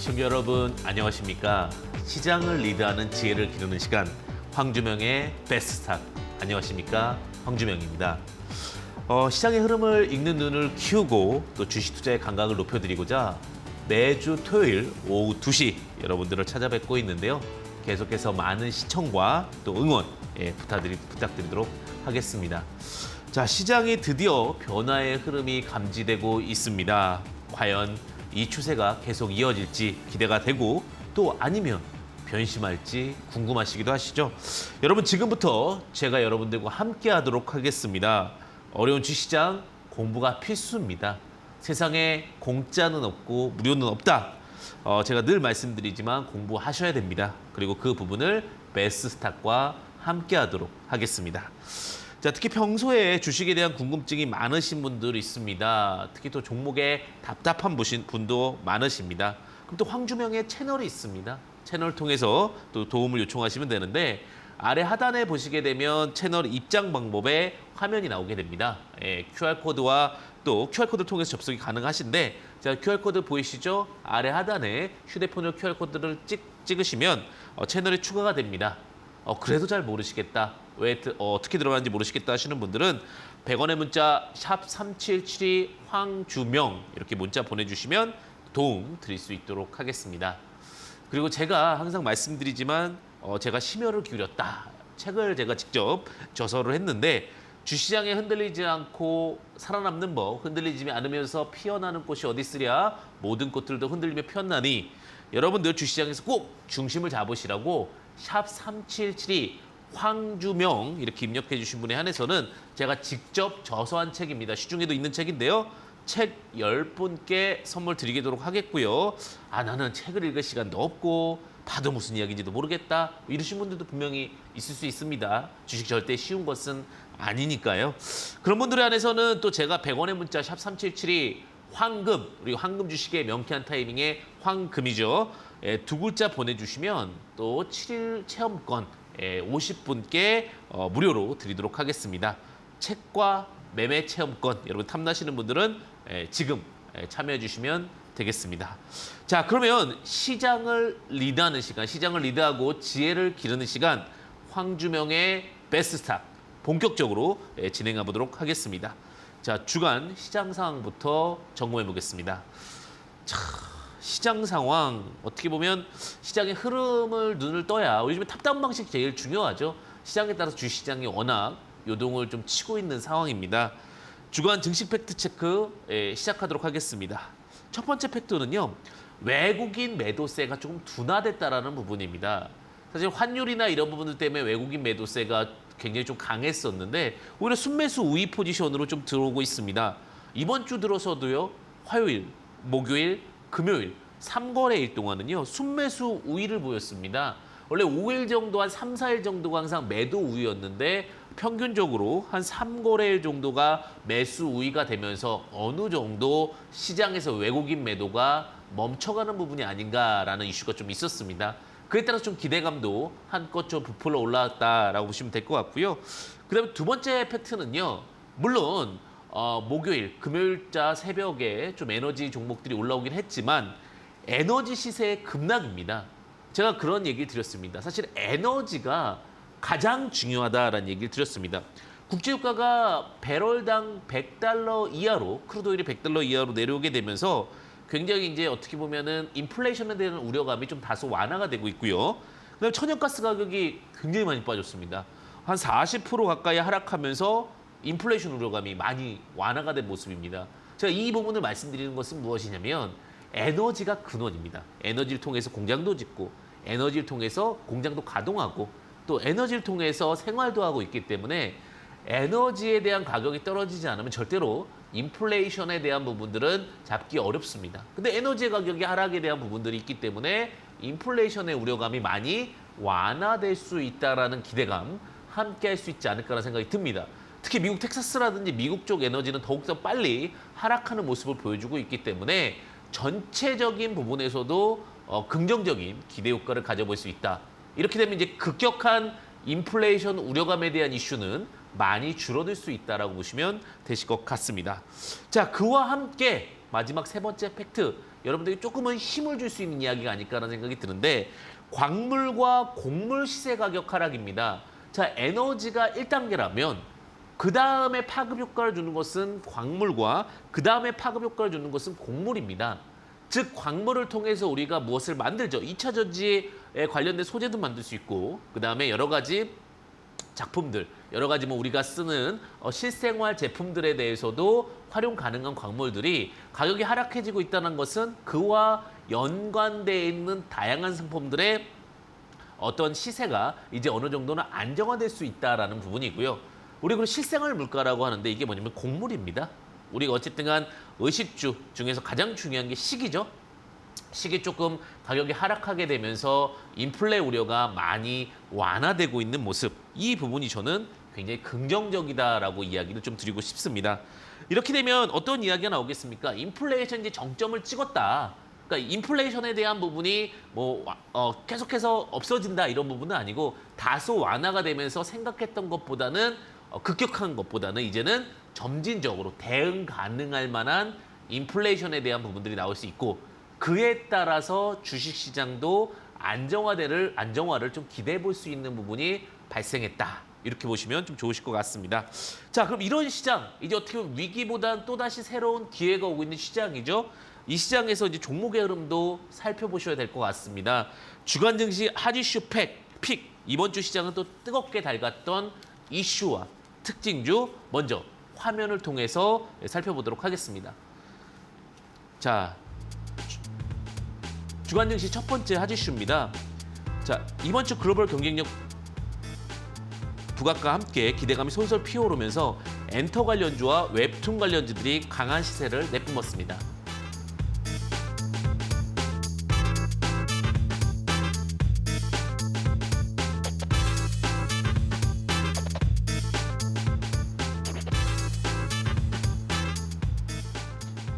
시청자 여러분 안녕하십니까? 시장을 리드하는 지혜를 기르는 시간 황주명의 베스트스탁. 안녕하십니까? 황주명입니다. 시장의 흐름을 읽는 눈을 키우고 또 주식 투자의 감각을 높여드리고자 매주 토요일 오후 2시 여러분들을 찾아뵙고 있는데요. 계속해서 많은 시청과 또 응원 부탁드리도록 하겠습니다. 자, 시장이 드디어 변화의 흐름이 감지되고 있습니다. 과연 이 추세가 계속 이어질지 기대가 되고 또 아니면 변심할지 궁금하시기도 하시죠? 여러분 지금부터 제가 여러분들과 함께 하도록 하겠습니다. 어려운 주시장 공부가 필수입니다. 세상에 공짜는 없고 무료는 없다. 제가 늘 말씀드리지만 공부하셔야 됩니다. 그리고 그 부분을 베스트스탁과 함께 하도록 하겠습니다. 자, 특히 평소에 주식에 대한 궁금증이 많으신 분들이 있습니다. 특히 또 종목에 답답한 분도 많으십니다. 그럼 또 황주명의 채널이 있습니다. 채널을 통해서 또 도움을 요청하시면 되는데 아래 하단에 보시게 되면 채널 입장 방법의 화면이 나오게 됩니다. QR코드와 또 QR코드를 통해서 접속이 가능하신데 자, QR코드 보이시죠? 아래 하단에 휴대폰으로 QR코드를 찍으시면 채널이 추가가 됩니다. 그래도 잘 모르시겠다. 왜 어떻게 들어가는지 모르시겠다 하시는 분들은 100원의 문자 샵 3772 황주명 이렇게 문자 보내주시면 도움 드릴 수 있도록 하겠습니다. 그리고 제가 항상 말씀드리지만 제가 심혈을 기울였다. 책을 제가 직접 저서를 했는데 주시장에 흔들리지 않고 살아남는 법, 흔들리지 않으면서 피어나는 꽃이 어디 있으랴? 모든 꽃들도 흔들리며 피어나니 여러분들 주시장에서 꼭 중심을 잡으시라고 샵 3772 황주명 이렇게 입력해 주신 분에 한해서는 제가 직접 저서한 책입니다. 시중에도 있는 책인데요. 책 10분께 선물 드리도록 하겠고요. 나는 책을 읽을 시간도 없고 봐도 무슨 이야기인지도 모르겠다. 이러신 분들도 분명히 있을 수 있습니다. 주식 절대 쉬운 것은 아니니까요. 그런 분들에 한해서는 또 제가 100원의 문자 샵 3772 황금, 그리고 황금 주식의 명쾌한 타이밍에 황금이죠. 두 글자 보내주시면 또 7일 체험권 50분께 무료로 드리도록 하겠습니다. 책과 매매 체험권 여러분 탐나시는 분들은 지금 참여해 주시면 되겠습니다. 자, 그러면 시장을 리드하는 시간, 시장을 리드하고 지혜를 기르는 시간 황주명의 베스트스탁 본격적으로 진행해 보도록 하겠습니다. 자, 주간 시장 상황부터 점검해 보겠습니다. 자, 시장 상황 어떻게 보면 시장의 흐름을 눈을 떠야 요즘에 탑다운 방식이 제일 중요하죠. 시장에 따라서 주시장이 워낙 요동을 좀 치고 있는 상황입니다. 주간 증시 팩트 체크 시작하도록 하겠습니다. 첫 번째 팩트는요. 외국인 매도세가 조금 둔화됐다라는 부분입니다. 사실 환율이나 이런 부분들 때문에 외국인 매도세가 굉장히 좀 강했었는데 오히려 순매수 우위 포지션으로 좀 들어오고 있습니다. 이번 주 들어서도요. 화요일, 목요일, 금요일 3거래일 동안은요. 순매수 우위를 보였습니다. 원래 5일 정도 한 3, 4일 정도가 항상 매도 우위였는데 평균적으로 한 3거래일 정도가 매수 우위가 되면서 어느 정도 시장에서 외국인 매도가 멈춰가는 부분이 아닌가라는 이슈가 좀 있었습니다. 그에 따라서 좀 기대감도 한껏 좀 부풀어 올라왔다라고 보시면 될 것 같고요. 그다음에 두 번째 팩트는요. 물론 목요일, 금요일자 새벽에 좀 에너지 종목들이 올라오긴 했지만 에너지 시세의 급락입니다. 제가 그런 얘기를 드렸습니다. 사실 에너지가 가장 중요하다라는 얘기를 드렸습니다. 국제유가가 배럴당 100달러 이하로, 크루드 오일이 100달러 이하로 내려오게 되면서 굉장히 이제 어떻게 보면은 인플레이션에 대한 우려감이 좀 다소 완화가 되고 있고요. 그다음에 천연가스 가격이 굉장히 많이 빠졌습니다. 한 40% 가까이 하락하면서 인플레이션 우려감이 많이 완화가 된 모습입니다. 제가 이 부분을 말씀드리는 것은 무엇이냐면 에너지가 근원입니다. 에너지를 통해서 공장도 짓고 에너지를 통해서 공장도 가동하고 또 에너지를 통해서 생활도 하고 있기 때문에 에너지에 대한 가격이 떨어지지 않으면 절대로 인플레이션에 대한 부분들은 잡기 어렵습니다. 근데 에너지 가격이 하락에 대한 부분들이 있기 때문에 인플레이션의 우려감이 많이 완화될 수 있다라는 기대감 함께 할 수 있지 않을까라는 생각이 듭니다. 특히 미국 텍사스라든지 미국 쪽 에너지는 더욱더 빨리 하락하는 모습을 보여주고 있기 때문에 전체적인 부분에서도 긍정적인 기대 효과를 가져볼 수 있다. 이렇게 되면 이제 급격한 인플레이션 우려감에 대한 이슈는 많이 줄어들 수 있다라고 보시면 되실 것 같습니다. 자, 그와 함께 마지막 세 번째 팩트, 여러분들이 조금은 힘을 줄 수 있는 이야기가 아닐까라는 생각이 드는데 광물과 곡물 시세 가격 하락입니다. 자, 에너지가 1단계라면 그 다음에 파급 효과를 주는 것은 광물과 그 다음에 파급 효과를 주는 것은 곡물입니다. 즉 광물을 통해서 우리가 무엇을 만들죠. 2차 전지에 관련된 소재도 만들 수 있고 그 다음에 여러 가지 작품들, 여러 가지 뭐 우리가 쓰는 실생활 제품들에 대해서도 활용 가능한 광물들이 가격이 하락해지고 있다는 것은 그와 연관되어 있는 다양한 상품들의 어떤 시세가 이제 어느 정도는 안정화될 수 있다라는 부분이고요. 우리 그 실생활 물가라고 하는데 이게 뭐냐면 곡물입니다. 우리가 어쨌든 간 의식주 중에서 가장 중요한 게 식이죠. 식이 조금 가격이 하락하게 되면서 인플레 우려가 많이 완화되고 있는 모습. 이 부분이 저는 굉장히 긍정적이다라고 이야기를 좀 드리고 싶습니다. 이렇게 되면 어떤 이야기가 나오겠습니까? 인플레이션이 정점을 찍었다. 그러니까 인플레이션에 대한 부분이 뭐 계속해서 없어진다 이런 부분은 아니고 다소 완화가 되면서 생각했던 것보다는 급격한 것보다는 이제는 점진적으로 대응 가능할 만한 인플레이션에 대한 부분들이 나올 수 있고 그에 따라서 주식시장도 안정화를 좀 기대해 볼 수 있는 부분이 발생했다. 이렇게 보시면 좀 좋으실 것 같습니다. 자, 그럼 이런 시장, 이제 어떻게 보면 위기보다는 또다시 새로운 기회가 오고 있는 시장이죠. 이 시장에서 이제 종목의 흐름도 살펴보셔야 될 것 같습니다. 주간 증시 핫 이슈 픽. 이번 주 시장은 또 뜨겁게 달갔던 이슈와 특징주 먼저 화면을 통해서 살펴보도록 하겠습니다. 자, 주간 증시 첫 번째 핫 이슈입니다. 자, 이번 주 글로벌 경쟁력 부각과 함께 기대감이 솔솔 피어오르면서 엔터 관련주와 웹툰 관련주들이 강한 시세를 내뿜었습니다.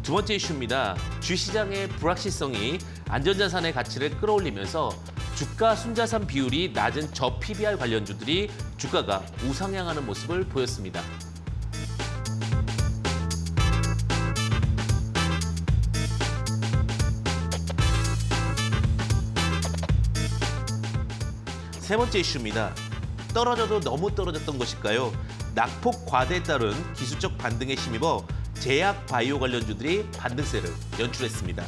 두 번째 이슈입니다. 주시장의 불확실성이 안전자산의 가치를 끌어올리면서 주가 순자산 비율이 낮은 저PBR 관련주들이 주가가 우상향하는 모습을 보였습니다. 세 번째 이슈입니다. 떨어져도 너무 떨어졌던 것일까요? 낙폭 과대에 따른 기술적 반등에 힘입어 제약 바이오 관련주들이 반등세를 연출했습니다.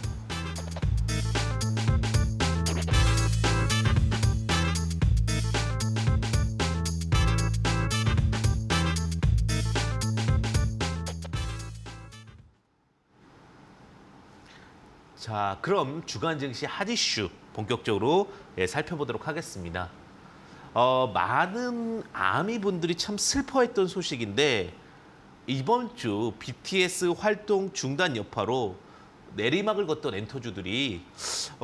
자, 그럼 주간 증시 핫 이슈 본격적으로 살펴보도록 하겠습니다. 많은 아미 분들이 참 슬퍼했던 소식인데 이번 주 BTS 활동 중단 여파로 내리막을 걷던 엔터주들이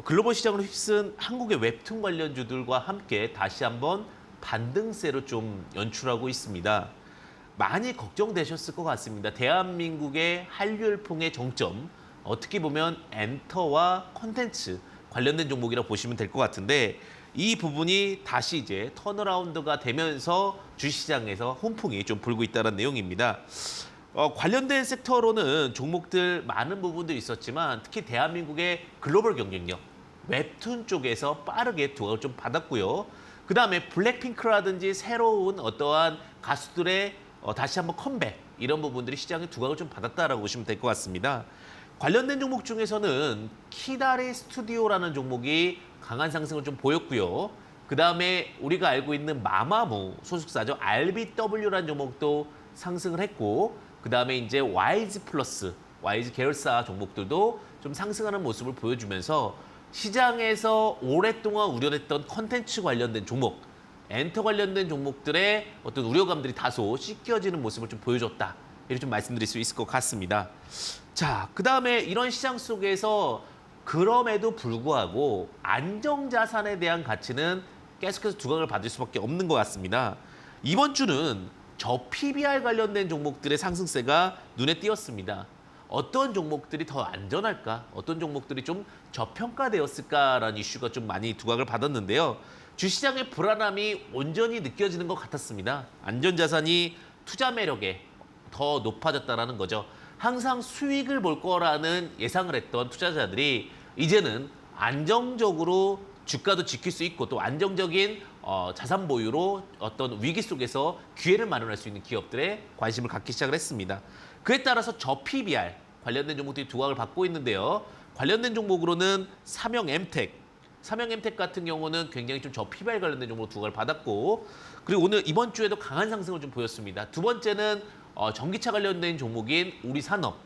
글로벌 시장을 휩쓴 한국의 웹툰 관련주들과 함께 다시 한번 반등세로 좀 연출하고 있습니다. 많이 걱정되셨을 것 같습니다. 대한민국의 한류열풍의 정점, 어떻게 보면 엔터와 콘텐츠 관련된 종목이라고 보시면 될 것 같은데 이 부분이 다시 이제 턴어라운드가 되면서 주시장에서 훈풍이 좀 불고 있다는 내용입니다. 관련된 섹터로는 종목들 많은 부분들이 있었지만 특히 대한민국의 글로벌 경쟁력, 웹툰 쪽에서 빠르게 두각을 좀 받았고요. 그다음에 블랙핑크라든지 새로운 어떠한 가수들의 다시 한번 컴백 이런 부분들이 시장에 두각을 좀 받았다라고 보시면 될 것 같습니다. 관련된 종목 중에서는 키다리 스튜디오라는 종목이 강한 상승을 좀 보였고요. 그다음에 우리가 알고 있는 마마무 소속사죠. RBW라는 종목도 상승을 했고 그다음에 이제 와이즈 플러스, 와이즈 계열사 종목들도 좀 상승하는 모습을 보여주면서 시장에서 오랫동안 우려됐던 컨텐츠 관련된 종목, 엔터 관련된 종목들의 어떤 우려감들이 다소 씻겨지는 모습을 좀 보여줬다. 이렇게 좀 말씀드릴 수 있을 것 같습니다. 자, 그다음에 이런 시장 속에서 그럼에도 불구하고 안정자산에 대한 가치는 계속해서 두각을 받을 수밖에 없는 것 같습니다. 이번 주는 저PBR 관련된 종목들의 상승세가 눈에 띄었습니다. 어떤 종목들이 더 안전할까? 어떤 종목들이 좀 저평가되었을까라는 이슈가 좀 많이 두각을 받았는데요. 주시장의 불안함이 온전히 느껴지는 것 같았습니다. 안전자산이 투자 매력에 더 높아졌다는 거죠. 항상 수익을 볼 거라는 예상을 했던 투자자들이 이제는 안정적으로 주가도 지킬 수 있고 또 안정적인 자산 보유로 어떤 위기 속에서 기회를 마련할 수 있는 기업들에 관심을 갖기 시작을 했습니다. 그에 따라서 저PBR 관련된 종목들이 두각을 받고 있는데요. 관련된 종목으로는 삼형엠텍 같은 경우는 굉장히 좀 저PBR 관련된 종목으로 두각을 받았고 그리고 오늘 이번 주에도 강한 상승을 좀 보였습니다. 두 번째는 전기차 관련된 종목인 우리산업,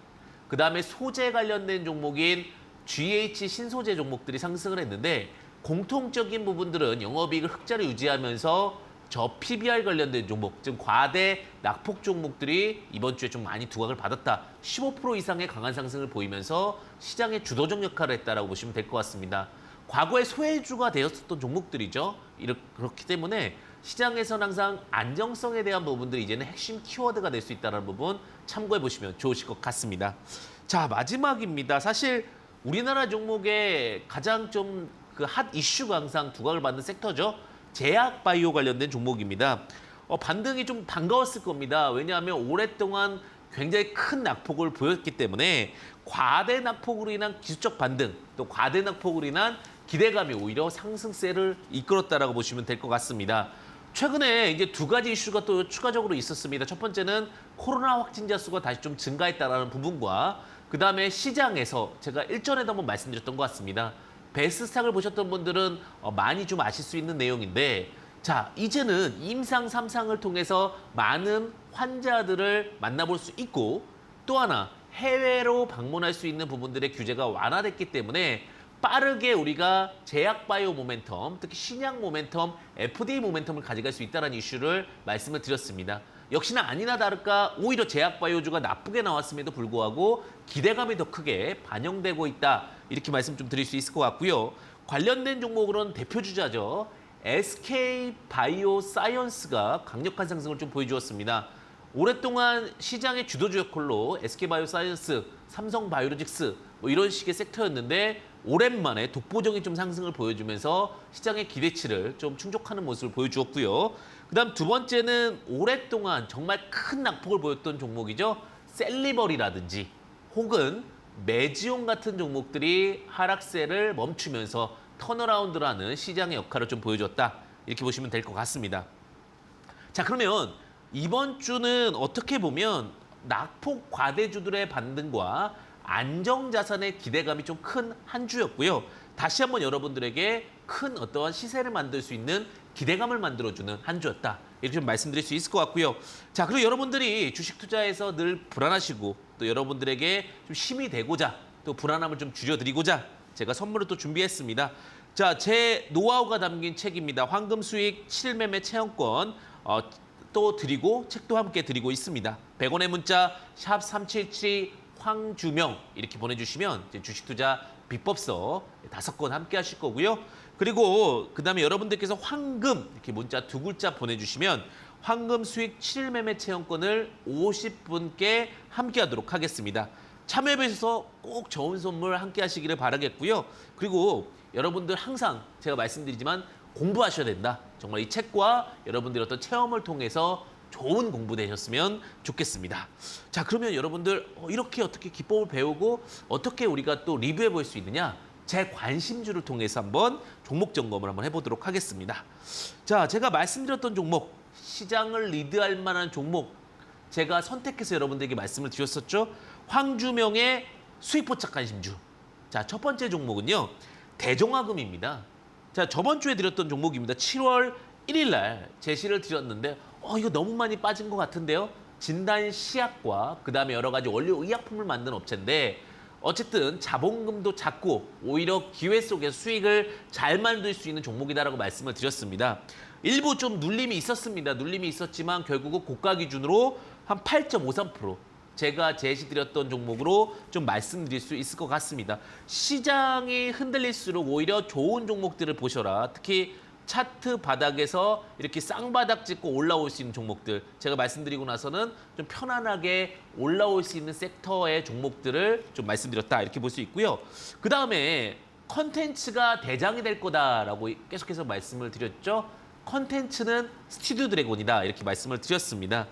그다음에 소재 관련된 종목인 GH 신소재 종목들이 상승을 했는데 공통적인 부분들은 영업이익을 흑자를 유지하면서 저PBR 관련된 종목, 즉 과대 낙폭 종목들이 이번 주에 좀 많이 두각을 받았다. 15% 이상의 강한 상승을 보이면서 시장의 주도적 역할을 했다라고 보시면 될 것 같습니다. 과거에 소외주가 되었었던 종목들이죠. 그렇기 때문에 시장에서는 항상 안정성에 대한 부분들이 이제는 핵심 키워드가 될 수 있다는 부분 참고해 보시면 좋으실 것 같습니다. 자, 마지막입니다. 사실 우리나라 종목의 가장 좀 그 핫 이슈가 항상 두각을 받는 섹터죠. 제약바이오 관련된 종목입니다. 반등이 좀 반가웠을 겁니다. 왜냐하면 오랫동안 굉장히 큰 낙폭을 보였기 때문에 과대 낙폭으로 인한 기술적 반등, 또 과대 낙폭으로 인한 기대감이 오히려 상승세를 이끌었다라고 보시면 될 것 같습니다. 최근에 이제 두 가지 이슈가 또 추가적으로 있었습니다. 첫 번째는 코로나 확진자 수가 다시 좀 증가했다라는 부분과 그다음에 시장에서 제가 일전에도 한번 말씀드렸던 것 같습니다. 베스스탁을 보셨던 분들은 많이 좀 아실 수 있는 내용인데 자, 이제는 임상 3상을 통해서 많은 환자들을 만나볼 수 있고 또 하나 해외로 방문할 수 있는 부분들의 규제가 완화됐기 때문에 빠르게 우리가 제약바이오 모멘텀, 특히 신약 모멘텀, FDA 모멘텀을 가져갈 수 있다는 이슈를 말씀을 드렸습니다. 역시나 아니나 다를까 오히려 제약바이오주가 나쁘게 나왔음에도 불구하고 기대감이 더 크게 반영되고 있다. 이렇게 말씀 좀 드릴 수 있을 것 같고요. 관련된 종목으로는 대표주자죠. SK바이오사이언스가 강력한 상승을 좀 보여주었습니다. 오랫동안 시장의 주도주 역할로 SK바이오사이언스, 삼성바이오로직스 뭐 이런 식의 섹터였는데 오랜만에 독보적인 좀 상승을 보여주면서 시장의 기대치를 좀 충족하는 모습을 보여주었고요. 그다음 두 번째는 오랫동안 정말 큰 낙폭을 보였던 종목이죠. 셀리버리라든지 혹은 메지온 같은 종목들이 하락세를 멈추면서 턴어라운드라는 시장의 역할을 좀 보여줬다. 이렇게 보시면 될 것 같습니다. 자, 그러면 이번 주는 어떻게 보면 낙폭 과대주들의 반등과 안정자산의 기대감이 좀 큰 한 주였고요. 다시 한번 여러분들에게 큰 어떠한 시세를 만들 수 있는 기대감을 만들어주는 한 주였다. 이렇게 좀 말씀드릴 수 있을 것 같고요. 자, 그리고 여러분들이 주식 투자에서 늘 불안하시고 또 여러분들에게 좀 힘이 되고자 또 불안함을 좀 줄여드리고자 제가 선물을 또 준비했습니다. 자, 제 노하우가 담긴 책입니다. 황금 수익 7매매 체험권 또 드리고 책도 함께 드리고 있습니다. 100원의 문자 샵 377 황주명 이렇게 보내주시면 이제 주식 투자 비법서 5권 함께 하실 거고요. 그리고 그다음에 여러분들께서 황금 이렇게 문자 2글자 보내주시면 황금 수익 7매매 체험권을 50분께 함께 하도록 하겠습니다. 참여해 주셔서 꼭 좋은 선물 함께 하시기를 바라겠고요. 그리고 여러분들 항상 제가 말씀드리지만 공부하셔야 된다. 정말 이 책과 여러분들의 어떤 체험을 통해서 좋은 공부 되셨으면 좋겠습니다. 자, 그러면 여러분들 이렇게 어떻게 기법을 배우고 어떻게 우리가 또 리뷰해 볼 수 있느냐? 제 관심주를 통해서 한번 종목 점검을 한번 해보도록 하겠습니다. 자, 제가 말씀드렸던 종목, 시장을 리드할 만한 종목 제가 선택해서 여러분들에게 말씀을 드렸었죠. 황주명의 수익 포착 관심주. 자, 첫 번째 종목은요. 대종화금입니다. 자, 저번 주에 드렸던 종목입니다. 7월 1일 날 제시를 드렸는데 이거 너무 많이 빠진 것 같은데요. 진단시약과 그다음에 여러 가지 원료 의약품을 만드는 업체인데 어쨌든 자본금도 작고 오히려 기회 속에서 수익을 잘 만들 수 있는 종목이다라고 말씀을 드렸습니다. 일부 좀 눌림이 있었습니다. 눌림이 있었지만 결국은 고가 기준으로 한 8.53% 제가 제시드렸던 종목으로 좀 말씀드릴 수 있을 것 같습니다. 시장이 흔들릴수록 오히려 좋은 종목들을 보셔라. 특히 차트 바닥에서 이렇게 쌍바닥 찍고 올라올 수 있는 종목들 제가 말씀드리고 나서는 좀 편안하게 올라올 수 있는 섹터의 종목들을 좀 말씀드렸다 이렇게 볼 수 있고요. 그다음에 컨텐츠가 대장이 될 거다라고 계속해서 말씀을 드렸죠. 컨텐츠는 스튜디오 드래곤이다 이렇게 말씀을 드렸습니다.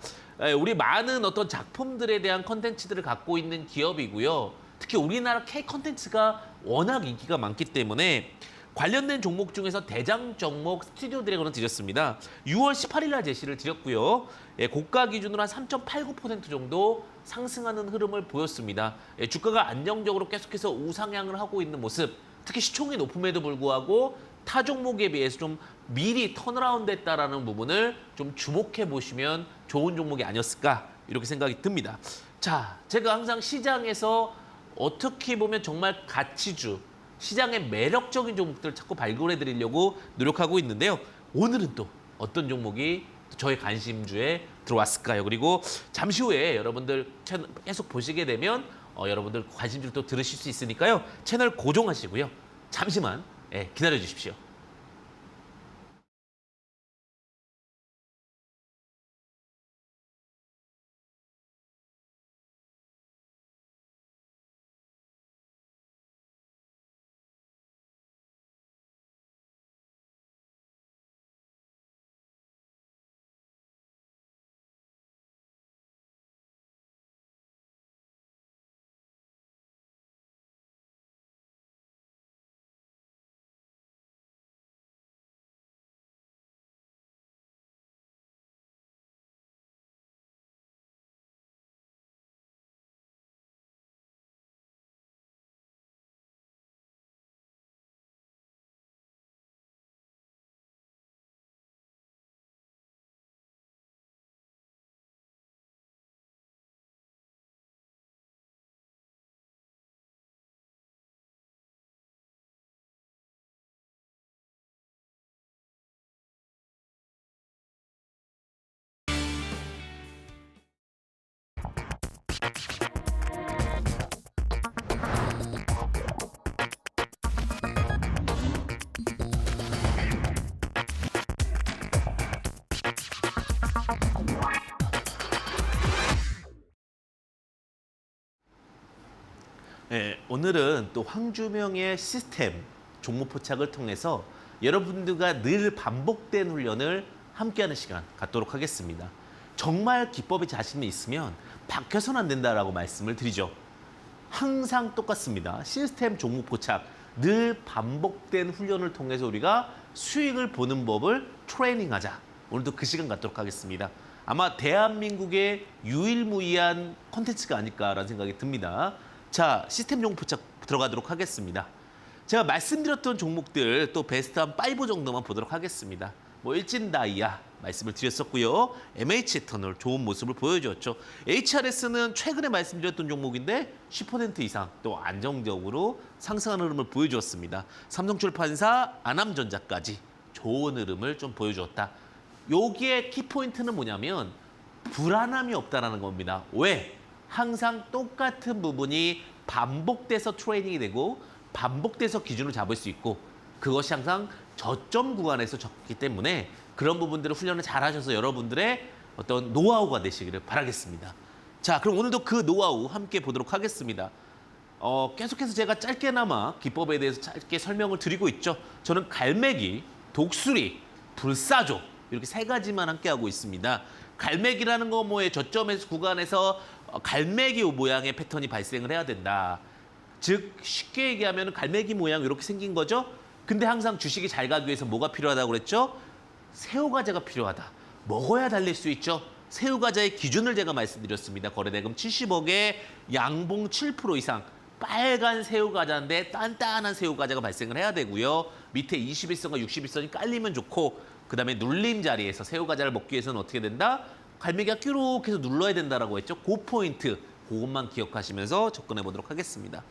우리 많은 어떤 작품들에 대한 컨텐츠들을 갖고 있는 기업이고요. 특히 우리나라 K 컨텐츠가 워낙 인기가 많기 때문에 관련된 종목 중에서 대장 종목 스튜디오 드래곤을 드렸습니다. 6월 18일 날 제시를 드렸고요. 고가 기준으로 한 3.89% 정도 상승하는 흐름을 보였습니다. 주가가 안정적으로 계속해서 우상향을 하고 있는 모습, 특히 시총이 높음에도 불구하고 타 종목에 비해서 좀 미리 턴어라운드 했다라는 부분을 좀 주목해 보시면 좋은 종목이 아니었을까 이렇게 생각이 듭니다. 자, 제가 항상 시장에서 어떻게 보면 정말 가치주, 시장의 매력적인 종목들을 자꾸 발굴해 드리려고 노력하고 있는데요. 오늘은 또 어떤 종목이 저의 관심주에 들어왔을까요? 그리고 잠시 후에 여러분들 채널 계속 보시게 되면 여러분들 관심주를 또 들으실 수 있으니까요. 채널 고정하시고요. 잠시만 기다려 주십시오. 오늘은 또 황주명의 시스템 종목 포착을 통해서 여러분들과 늘 반복된 훈련을 함께하는 시간 갖도록 하겠습니다. 정말 기법에 자신이 있으면 바뀌어서는 안 된다라고 말씀을 드리죠. 항상 똑같습니다. 시스템 종목 포착, 늘 반복된 훈련을 통해서 우리가 수익을 보는 법을 트레이닝하자. 오늘도 그 시간 갖도록 하겠습니다. 아마 대한민국의 유일무이한 콘텐츠가 아닐까라는 생각이 듭니다. 자, 시스템 종목 포착 들어가도록 하겠습니다. 제가 말씀드렸던 종목들 또 베스트 한 5 정도만 보도록 하겠습니다. 뭐 일진다이아 말씀을 드렸었고요. MH에터널 좋은 모습을 보여주었죠. HRS는 최근에 말씀드렸던 종목인데 10% 이상 또 안정적으로 상승하는 흐름을 보여주었습니다. 삼성출판사, 아남전자까지 좋은 흐름을 좀 보여주었다. 여기에 키포인트는 뭐냐면 불안함이 없다는 겁니다. 왜? 항상 똑같은 부분이 반복돼서 트레이닝이 되고 반복돼서 기준을 잡을 수 있고 그것이 항상 저점 구간에서 적기 때문에 그런 부분들을 훈련을 잘 하셔서 여러분들의 어떤 노하우가 되시기를 바라겠습니다. 자, 그럼 오늘도 그 노하우 함께 보도록 하겠습니다. 계속해서 제가 짧게나마 기법에 대해서 짧게 설명을 드리고 있죠. 저는 갈매기, 독수리, 불사조 이렇게 세 가지만 함께 하고 있습니다. 갈매기라는 거 뭐에 저점에서 구간에서 갈매기 모양의 패턴이 발생을 해야 된다. 즉 쉽게 얘기하면 갈매기 모양 이렇게 생긴 거죠. 근데 항상 주식이 잘 가기 위해서 뭐가 필요하다고 그랬죠? 새우과자가 필요하다. 먹어야 달릴 수 있죠. 새우과자의 기준을 제가 말씀드렸습니다. 거래대금 70억에 양봉 7% 이상 빨간 새우과자인데 단단한 새우과자가 발생을 해야 되고요. 밑에 21선과 61선이 깔리면 좋고 그다음에 눌림 자리에서 새우과자를 먹기 위해서는 어떻게 된다? 갈매기가 끼룩해서 눌러야 된다라고 했죠. 그 포인트, 그것만 기억하시면서 접근해 보도록 하겠습니다.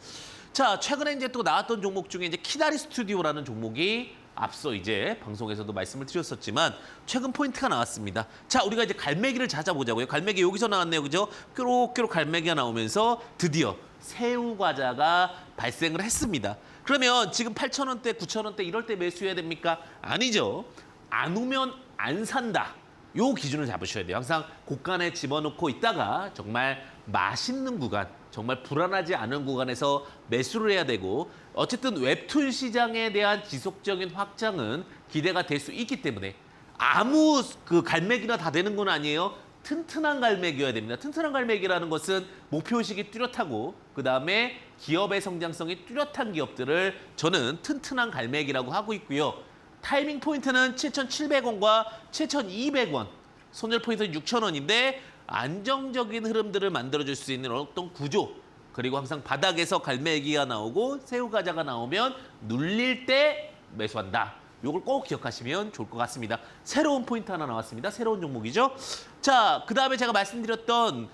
자, 최근에 이제 또 나왔던 종목 중에 이제 키다리 스튜디오라는 종목이 앞서 이제 방송에서도 말씀을 드렸었지만 최근 포인트가 나왔습니다. 자, 우리가 이제 갈매기를 찾아보자고요. 갈매기 여기서 나왔네요. 그죠? 끼룩끼룩 갈매기가 나오면서 드디어 새우과자가 발생을 했습니다. 그러면 지금 8,000원대, 9,000원대 이럴 때 매수해야 됩니까? 아니죠. 안 오면 안 산다. 요 기준을 잡으셔야 돼요. 항상 고간에 집어넣고 있다가 정말 맛있는 구간, 정말 불안하지 않은 구간에서 매수를 해야 되고 어쨌든 웹툰 시장에 대한 지속적인 확장은 기대가 될 수 있기 때문에 아무 그 갈매기나 다 되는 건 아니에요. 튼튼한 갈매기여야 됩니다. 튼튼한 갈매기라는 것은 목표의식이 뚜렷하고 그다음에 기업의 성장성이 뚜렷한 기업들을 저는 튼튼한 갈매기라고 하고 있고요. 타이밍 포인트는 7,700원과 7,200원, 손절 포인트는 6,000원인데 안정적인 흐름들을 만들어줄 수 있는 어떤 구조, 그리고 항상 바닥에서 갈매기가 나오고 새우과자가 나오면 눌릴 때 매수한다. 요걸 꼭 기억하시면 좋을 것 같습니다. 새로운 포인트 하나 나왔습니다. 새로운 종목이죠. 자, 그다음에 제가 말씀드렸던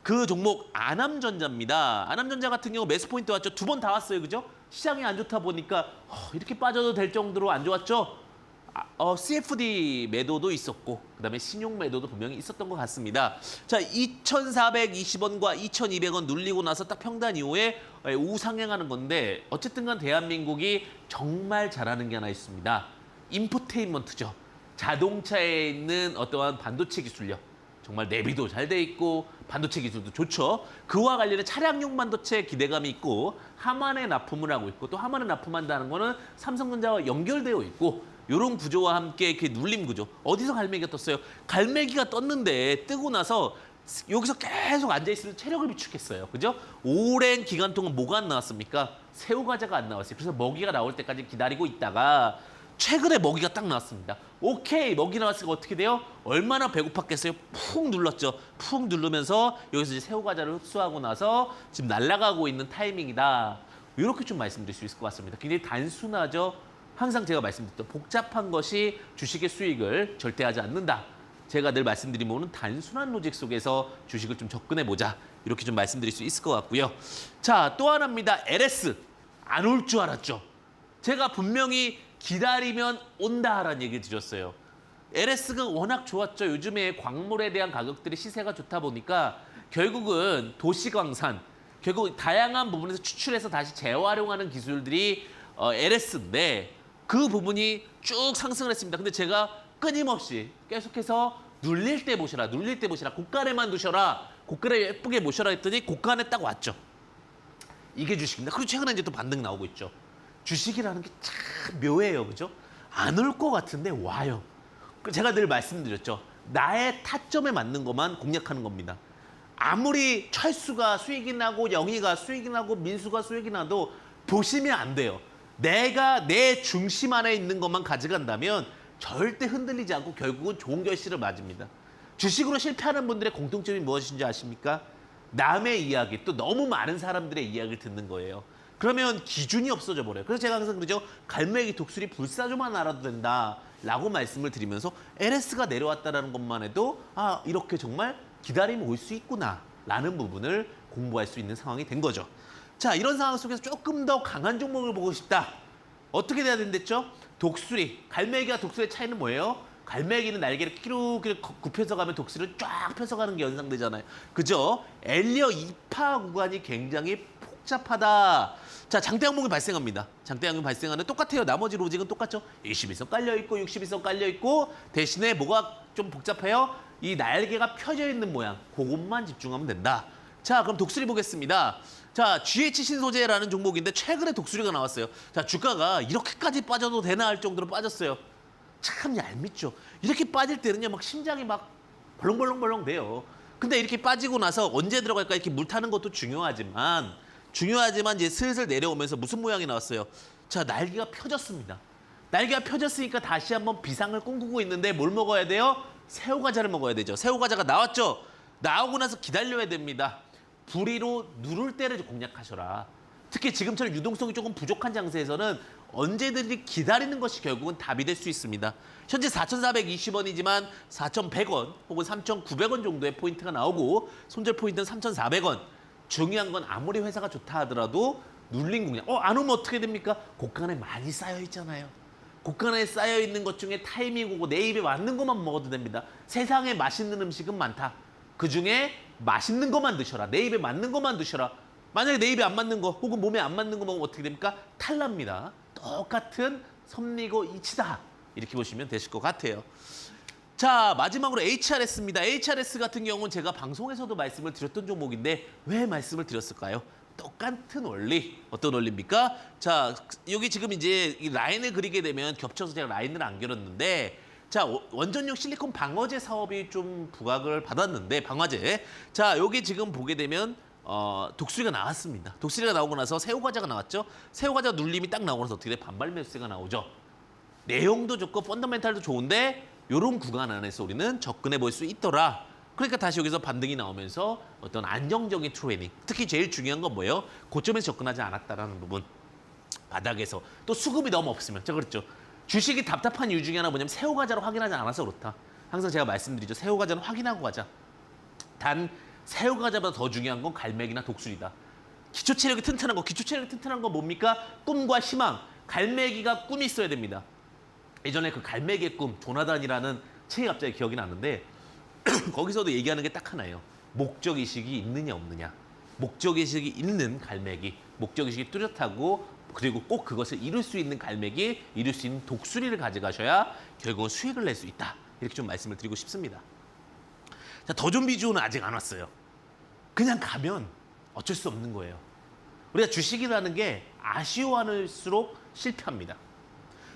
그 종목 아남전자입니다. 아남전자 같은 경우 매수 포인트 왔죠. 2번 다 왔어요. 그죠? 시장이 안 좋다 보니까 이렇게 빠져도 될 정도로 안 좋았죠. CFD 매도도 있었고 그다음에 신용 매도도 분명히 있었던 것 같습니다. 자, 2,420원과 2,200원 눌리고 나서 딱 평단 이후에 우상향하는 건데 어쨌든 간 대한민국이 정말 잘하는 게 하나 있습니다. 인포테인먼트죠. 자동차에 있는 어떠한 반도체 기술력. 정말 내비도 잘 돼 있고 반도체 기술도 좋죠. 그와 관련해 차량용 반도체 기대감이 있고 하만에 납품을 하고 있고 또 하만에 납품한다는 거는 삼성전자와 연결되어 있고 이런 구조와 함께 이렇게 눌림 구조. 어디서 갈매기가 떴어요? 갈매기가 떴는데 뜨고 나서 여기서 계속 앉아있으면 체력을 비축했어요. 그죠? 오랜 기간 동안 뭐가 안 나왔습니까? 새우과자가 안 나왔어요. 그래서 먹이가 나올 때까지 기다리고 있다가 최근에 먹이가 딱 나왔습니다. 오케이, 먹이 나왔으니까 어떻게 돼요? 얼마나 배고팠겠어요? 푹 눌렀죠. 푹 누르면서 여기서 이제 새우과자를 흡수하고 나서 지금 날아가고 있는 타이밍이다. 이렇게 좀 말씀드릴 수 있을 것 같습니다. 굉장히 단순하죠. 항상 제가 말씀드렸던 복잡한 것이 주식의 수익을 절대 하지 않는다. 제가 늘 말씀드린 부분은 단순한 로직 속에서 주식을 좀 접근해보자. 이렇게 좀 말씀드릴 수 있을 것 같고요. 자, 또 하나입니다. LS. 안 올 줄 알았죠. 제가 분명히 기다리면 온다라는 얘기를 드렸어요. LS가 워낙 좋았죠. 요즘에 광물에 대한 가격들이 시세가 좋다 보니까 결국은 도시광산, 결국 다양한 부분에서 추출해서 다시 재활용하는 기술들이 LS인데 그 부분이 쭉 상승을 했습니다. 근데 제가 끊임없이 계속해서 눌릴 때 보셔라, 눌릴 때 보셔라, 고가에만 두셔라, 고가에 예쁘게 모셔라 했더니 고가에 딱 왔죠. 이게 주식입니다. 그리고 최근에 이제 또 반등 나오고 있죠. 주식이라는 게 참 묘해요. 그죠? 안 올 것 같은데 와요. 제가 늘 말씀드렸죠. 나의 타점에 맞는 것만 공략하는 겁니다. 아무리 철수가 수익이 나고 영희가 수익이 나고 민수가 수익이 나도 보시면 안 돼요. 내가 내 중심 안에 있는 것만 가져간다면 절대 흔들리지 않고 결국은 좋은 결실을 맞습니다. 주식으로 실패하는 분들의 공통점이 무엇인지 아십니까? 남의 이야기, 또 너무 많은 사람들의 이야기를 듣는 거예요. 그러면 기준이 없어져 버려요. 그래서 제가 항상 그러죠. 갈매기 독수리 불사조만 알아도 된다라고 말씀을 드리면서 LS가 내려왔다는 것만 해도 아, 이렇게 정말 기다리면 올 수 있구나라는 부분을 공부할 수 있는 상황이 된 거죠. 자, 이런 상황 속에서 조금 더 강한 종목을 보고 싶다. 어떻게 돼야 된댔죠? 독수리. 갈매기와 독수리의 차이는 뭐예요? 갈매기는 날개를 끼룩끼룩 굽혀서 가면 독수리를 쫙 펴서가는 게 연상되잖아요. 그죠? 엘리어 2파 구간이 굉장히 복잡하다. 자, 장대항목이 발생합니다. 장대항목이 발생하는 똑같아요. 나머지 로직은 똑같죠. 21선 깔려있고 61선 깔려있고 대신에 뭐가 좀 복잡해요? 이 날개가 펴져 있는 모양. 그것만 집중하면 된다. 자, 그럼 독수리 보겠습니다. 자, GH 신소재라는 종목인데 최근에 독수리가 나왔어요. 자, 주가가 이렇게까지 빠져도 되나 할 정도로 빠졌어요. 참 얄밉죠. 이렇게 빠질 때는요, 막 심장이 막 벌렁벌렁벌렁 돼요. 근데 이렇게 빠지고 나서 언제 들어갈까 이렇게 물 타는 것도 중요하지만 이제 슬슬 내려오면서 무슨 모양이 나왔어요? 자, 날개가 펴졌습니다. 날개가 펴졌으니까 다시 한번 비상을 꿈꾸고 있는데 뭘 먹어야 돼요? 새우과자를 먹어야 되죠. 새우과자가 나왔죠? 나오고 나서 기다려야 됩니다. 불의로 누를 때를 공략하셔라. 특히 지금처럼 유동성이 조금 부족한 장세에서는 언제든지 기다리는 것이 결국은 답이 될 수 있습니다. 현재 4,420원이지만 4,100원 혹은 3,900원 정도의 포인트가 나오고 손절 포인트는 3,400원. 중요한 건 아무리 회사가 좋다 하더라도 눌린 공략. 안 오면 어떻게 됩니까? 고간에 많이 쌓여 있잖아요. 고간에 쌓여 있는 것 중에 타이밍 오고 내 입에 맞는 것만 먹어도 됩니다. 세상에 맛있는 음식은 많다. 그중에 맛있는 것만 드셔라. 내 입에 맞는 것만 드셔라. 만약에 내 입에 안 맞는 거 혹은 몸에 안 맞는 거 먹으면 어떻게 됩니까? 탈납니다. 똑같은 섭리고 이치다. 이렇게 보시면 되실 것 같아요. 자, 마지막으로 HRS입니다. HRS 같은 경우는 제가 방송에서도 말씀을 드렸던 종목인데 왜 말씀을 드렸을까요? 똑같은 원리. 어떤 원리입니까? 자, 여기 지금 이제 이 라인을 그리게 되면 겹쳐서 제가 라인을 안 그렸는데 자, 원전용 실리콘 방어제 사업이 좀 부각을 받았는데 방화제. 자, 여기 지금 보게 되면 독수리가 나왔습니다. 독수리가 나오고 나서 새우과자가 나왔죠. 새우과자 눌림이 딱 나오고 나서 어떻게 돼? 반발 매수세가 나오죠. 내용도 좋고 펀더멘탈도 좋은데 이런 구간 안에서 우리는 접근해 볼 수 있더라. 그러니까 다시 여기서 반등이 나오면서 어떤 안정적인 트레이딩. 특히 제일 중요한 건 뭐예요? 고점에서 접근하지 않았다라는 부분. 바닥에서 또 수급이 너무 없으면 제가 그랬죠. 주식이 답답한 이유 중에 하나 뭐냐면 새우과자로 확인하지 않아서 그렇다. 항상 제가 말씀드리죠. 새우과자는 확인하고 가자. 단 새우과자보다 더 중요한 건 갈매기나 독수리다. 기초체력이 튼튼한 거, 기초체력이 튼튼한 건 뭡니까? 꿈과 희망. 갈매기가 꿈이 있어야 됩니다. 예전에 그 갈매기의 꿈, 조나단이라는 책이 갑자기 기억이 나는데 거기서도 얘기하는 게 딱 하나예요. 목적의식이 있느냐 없느냐. 목적의식이 있는 갈매기, 목적의식이 뚜렷하고 그리고 꼭 그것을 이룰 수 있는 갈매기, 이룰 수 있는 독수리를 가져가셔야 결국은 수익을 낼 수 있다. 이렇게 좀 말씀을 드리고 싶습니다. 자, 더존비주는 아직 안 왔어요. 그냥 가면 어쩔 수 없는 거예요. 우리가 주식이라는 게 아쉬워할수록 실패합니다.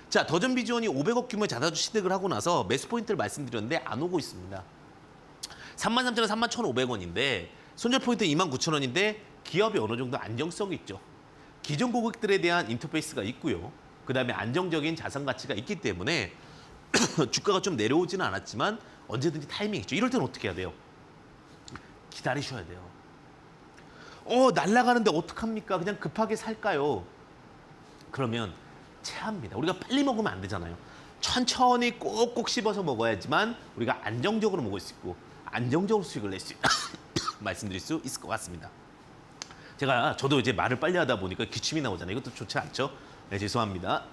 자, 더존비주원이 500억 규모의 자사주 취득을 하고 나서 매수 포인트를 말씀드렸는데 안 오고 있습니다. 33,000원, 31,500원인데 손절 포인트 29,000원인데 기업이 어느 정도 안정성이 있죠. 기존 고객들에 대한 인터페이스가 있고요. 그다음에 안정적인 자산 가치가 있기 때문에 주가가 좀 내려오지는 않았지만 언제든지 타이밍이 있죠. 이럴 때는 어떻게 해야 돼요? 기다리셔야 돼요. 날아가는데 어떡합니까? 그냥 급하게 살까요? 그러면 체합니다. 우리가 빨리 먹으면 안 되잖아요. 천천히 꼭꼭 씹어서 먹어야지만 우리가 안정적으로 먹을 수 있고 안정적으로 수익을 낼 수 있다. 말씀드릴 수 있을 것 같습니다. 저도 이제 말을 빨리 하다 보니까 기침이 나오잖아요. 이것도 좋지 않죠? 네, 죄송합니다.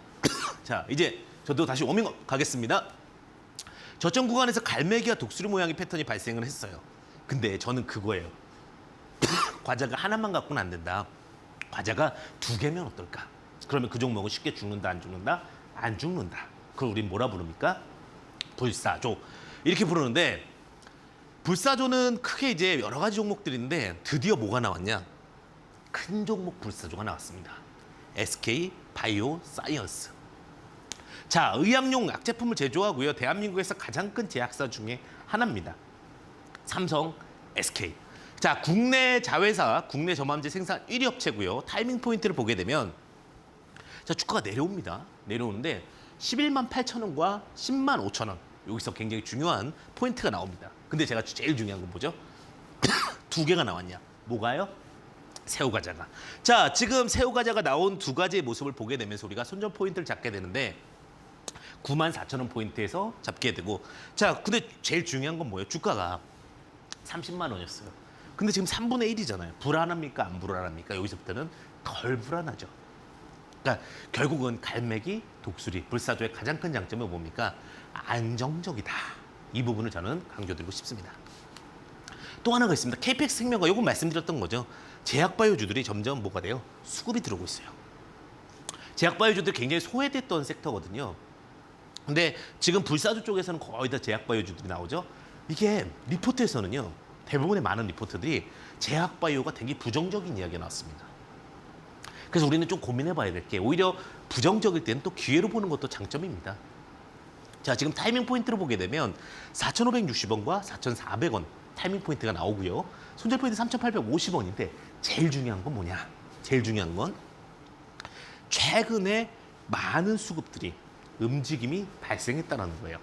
자, 이제 저도 다시 워밍업 가겠습니다. 저점 구간에서 갈매기와 독수리 모양의 패턴이 발생을 했어요. 근데 저는 그거예요. 과자가 하나만 갖고는 안 된다. 과자가 2개면 어떨까? 그러면 그 종목은 쉽게 죽는다, 안 죽는다? 안 죽는다. 그걸 우린 뭐라 부릅니까? 불사조. 이렇게 부르는데 불사조는 크게 이제 여러 가지 종목들인데 드디어 뭐가 나왔냐? 큰 종목 불사조가 나왔습니다. SK 바이오 사이언스. 자, 의약용 약제품을 제조하고요. 대한민국에서 가장 큰 제약사 중에 하나입니다. 삼성, SK. 자, 국내 자회사, 국내 저맘제 생산 1위 업체고요. 타이밍 포인트를 보게 되면 자, 주가가 내려옵니다. 내려오는데 11만 8천 원과 10만 5천 원. 여기서 굉장히 중요한 포인트가 나옵니다. 근데 제가 제일 중요한 건 뭐죠? 2개가 나왔냐? 뭐가요? 새우과자가. 자, 지금 새우과자가 나온 2가지의 모습을 보게 되면서 우리가 손절 포인트를 잡게 되는데 94,000원 포인트에서 잡게 되고 자, 근데 제일 중요한 건 뭐예요? 주가가 30만 원이었어요. 근데 지금 3분의 1이잖아요. 불안합니까? 안 불안합니까? 여기서부터는 덜 불안하죠. 그러니까 결국은 갈매기, 독수리, 불사조의 가장 큰 장점은 뭡니까? 안정적이다. 이 부분을 저는 강조드리고 싶습니다. 또 하나가 있습니다. KPX 생명과 요거 말씀드렸던 거죠. 제약바이오주들이 점점 뭐가 돼요? 수급이 들어오고 있어요. 제약바이오주들이 굉장히 소외됐던 섹터거든요. 근데 지금 불사조 쪽에서는 거의 다 제약바이오주들이 나오죠. 이게 리포트에서는요. 대부분의 많은 리포트들이 제약바이오가 되게 부정적인 이야기가 나왔습니다. 그래서 우리는 좀 고민해봐야 될 게 오히려 부정적일 때는 또 기회로 보는 것도 장점입니다. 자, 지금 타이밍 포인트로 보게 되면 4,560원과 4,400원 타이밍 포인트가 나오고요. 손절 포인트 3,850원인데 제일 중요한 건 뭐냐? 제일 중요한 건 최근에 많은 수급들이 움직임이 발생했다는 거예요.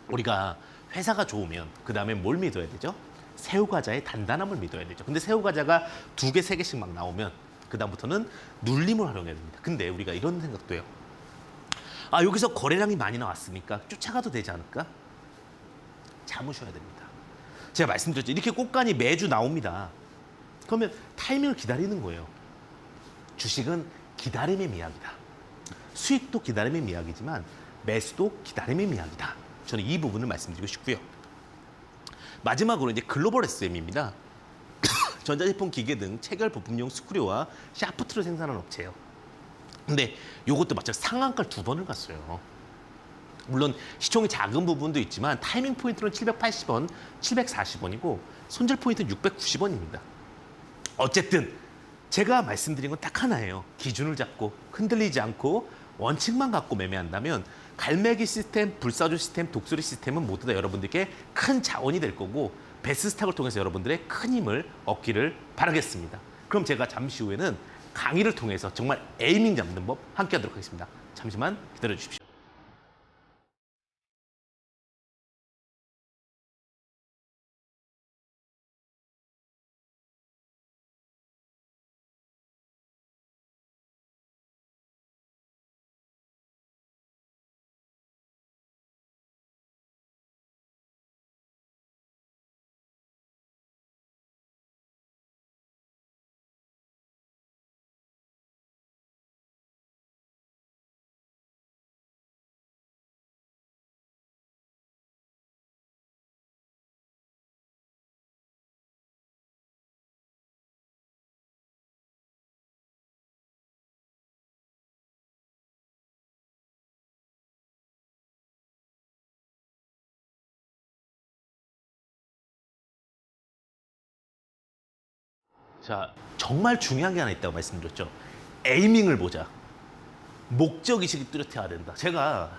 우리가 회사가 좋으면 그 다음에 뭘 믿어야 되죠? 새우과자의 단단함을 믿어야 되죠. 근데 새우과자가 2개, 3개씩 막 나오면 그 다음부터는 눌림을 활용해야 됩니다. 근데 우리가 이런 생각도 해요. 아, 여기서 거래량이 많이 나왔으니까 쫓아가도 되지 않을까? 참으셔야 됩니다. 제가 말씀드렸죠. 이렇게 꽃간이 매주 나옵니다. 그러면 타이밍을 기다리는 거예요. 주식은 기다림의 미학이다. 수익도 기다림의 미학이지만 매수도 기다림의 미학이다. 저는 이 부분을 말씀드리고 싶고요. 마지막으로 이제 글로벌 SM입니다. 전자제품, 기계 등 체결 부품용 스크류와 샤프트를 생산하는 업체예요. 근데 이것도 마찬가지로 상한가를 2번을 갔어요. 물론 시총이 작은 부분도 있지만 타이밍 포인트는 780원, 740원이고 손절 포인트는 690원입니다. 어쨌든 제가 말씀드린 건 딱 하나예요. 기준을 잡고 흔들리지 않고 원칙만 갖고 매매한다면 갈매기 시스템, 불사조 시스템, 독수리 시스템은 모두 다 여러분들께 큰 자원이 될 거고 베스스탁을 통해서 여러분들의 큰 힘을 얻기를 바라겠습니다. 그럼 제가 잠시 후에는 강의를 통해서 정말 에이밍 잡는 법 함께 하도록 하겠습니다. 잠시만 기다려 주십시오. 자, 정말 중요한 게 하나 있다고 말씀드렸죠. 에이밍을 보자. 목적의식이 뚜렷해야 된다. 제가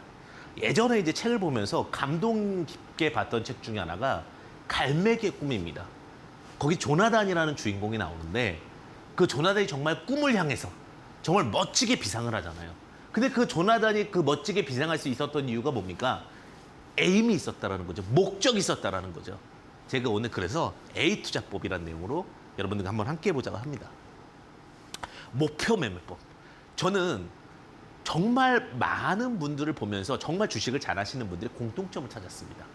예전에 이제 책을 보면서 감동 깊게 봤던 책 중에 하나가 갈매기의 꿈입니다. 거기 조나단이라는 주인공이 나오는데 그 조나단이 정말 꿈을 향해서 정말 멋지게 비상을 하잖아요. 근데 그 조나단이 그 멋지게 비상할 수 있었던 이유가 뭡니까? 에임이 있었다라는 거죠. 목적이 있었다라는 거죠. 제가 오늘 그래서 A 투자법이라는 내용으로 여러분들과 한번 함께 해보자고 합니다. 목표 매매법. 저는 정말 많은 분들을 보면서 정말 주식을 잘 하시는 분들의 공통점을 찾았습니다.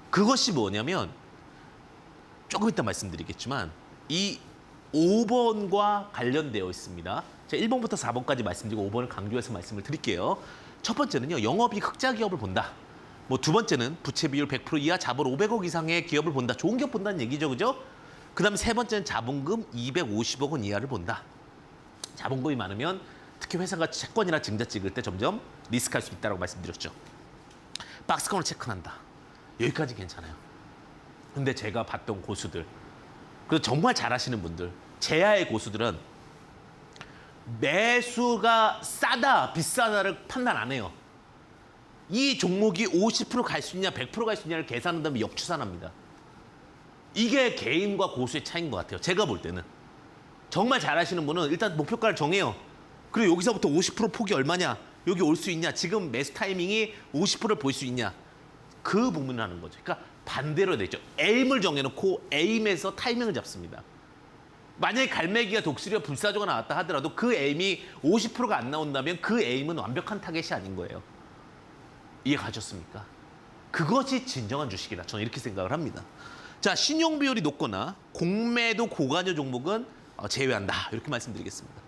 그것이 뭐냐면 조금 이따 말씀드리겠지만 이 5번과 관련되어 있습니다. 제가 1번부터 4번까지 말씀드리고 5번을 강조해서 말씀을 드릴게요. 첫 번째는요. 영업이익 흑자 기업을 본다. 뭐 두 번째는 부채 비율 100% 이하 자본 500억 이상의 기업을 본다. 좋은 기업 본다는 얘기죠. 그죠? 그 다음에 세 번째는 자본금 250억 원 이하를 본다. 자본금이 많으면 특히 회사가 채권이나 증자 찍을 때 점점 리스크할 수 있다고 말씀드렸죠. 박스권을 체크한다. 여기까지 괜찮아요. 근데 제가 봤던 고수들, 그리고 정말 잘하시는 분들, 제야의 고수들은 매수가 싸다, 비싸다를 판단 안 해요. 이 종목이 50% 갈 수 있냐, 100% 갈 수 있냐를 계산한 다음에 역추산합니다. 이게 개인과 고수의 차이인 것 같아요. 제가 볼 때는. 정말 잘하시는 분은 일단 목표가를 정해요. 그리고 여기서부터 50% 폭이 얼마냐, 여기 올 수 있냐, 지금 매수 타이밍이 50%를 볼 수 있냐, 그 부분을 하는 거죠. 그러니까 반대로 되죠. 에임을 정해놓고 에임에서 타이밍을 잡습니다. 만약에 갈매기가 독수리와 불사조가 나왔다 하더라도 그 에임이 50%가 안 나온다면 그 에임은 완벽한 타겟이 아닌 거예요. 이해 가셨습니까? 그것이 진정한 주식이다. 저는 이렇게 생각을 합니다. 자, 신용 비율이 높거나 공매도 고관여 종목은 제외한다. 이렇게 말씀드리겠습니다.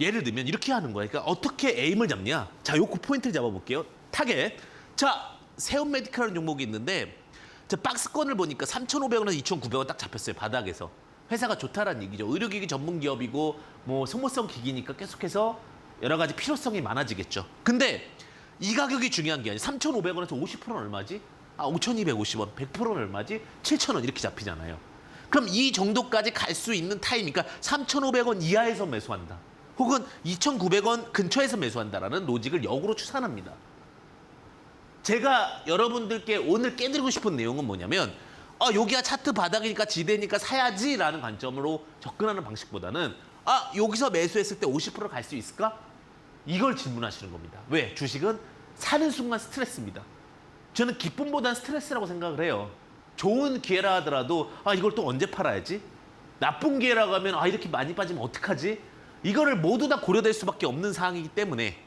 예를 들면 이렇게 하는 거예요. 그러니까 어떻게 에임을 잡냐? 자, 요거 포인트를 잡아볼게요. 타겟. 자, 세움 메디컬이라는 종목이 있는데 자, 박스권을 보니까 3,500원에서 2,900원 딱 잡혔어요. 바닥에서. 회사가 좋다라는 얘기죠. 의료기기 전문 기업이고 뭐 소모성 기기니까 계속해서 여러 가지 필요성이 많아지겠죠. 근데 이 가격이 중요한 게 아니에요. 3,500원에서 50%는 얼마지? 5,250원, 100%는 얼마지? 7,000원 이렇게 잡히잖아요. 그럼 이 정도까지 갈 수 있는 타임, 그러니까 3,500원 이하에서 매수한다. 혹은 2,900원 근처에서 매수한다라는 로직을 역으로 추산합니다. 제가 여러분들께 오늘 깨드리고 싶은 내용은 뭐냐면 여기가 차트 바닥이니까 지대니까 사야지라는 관점으로 접근하는 방식보다는 여기서 매수했을 때 50% 갈 수 있을까? 이걸 질문하시는 겁니다. 왜? 주식은 사는 순간 스트레스입니다. 저는 기쁨보다는 스트레스라고 생각을 해요. 좋은 기회라 하더라도 이걸 또 언제 팔아야지? 나쁜 기회라고 하면 이렇게 많이 빠지면 어떡하지? 이거를 모두 다 고려될 수밖에 없는 상황이기 때문에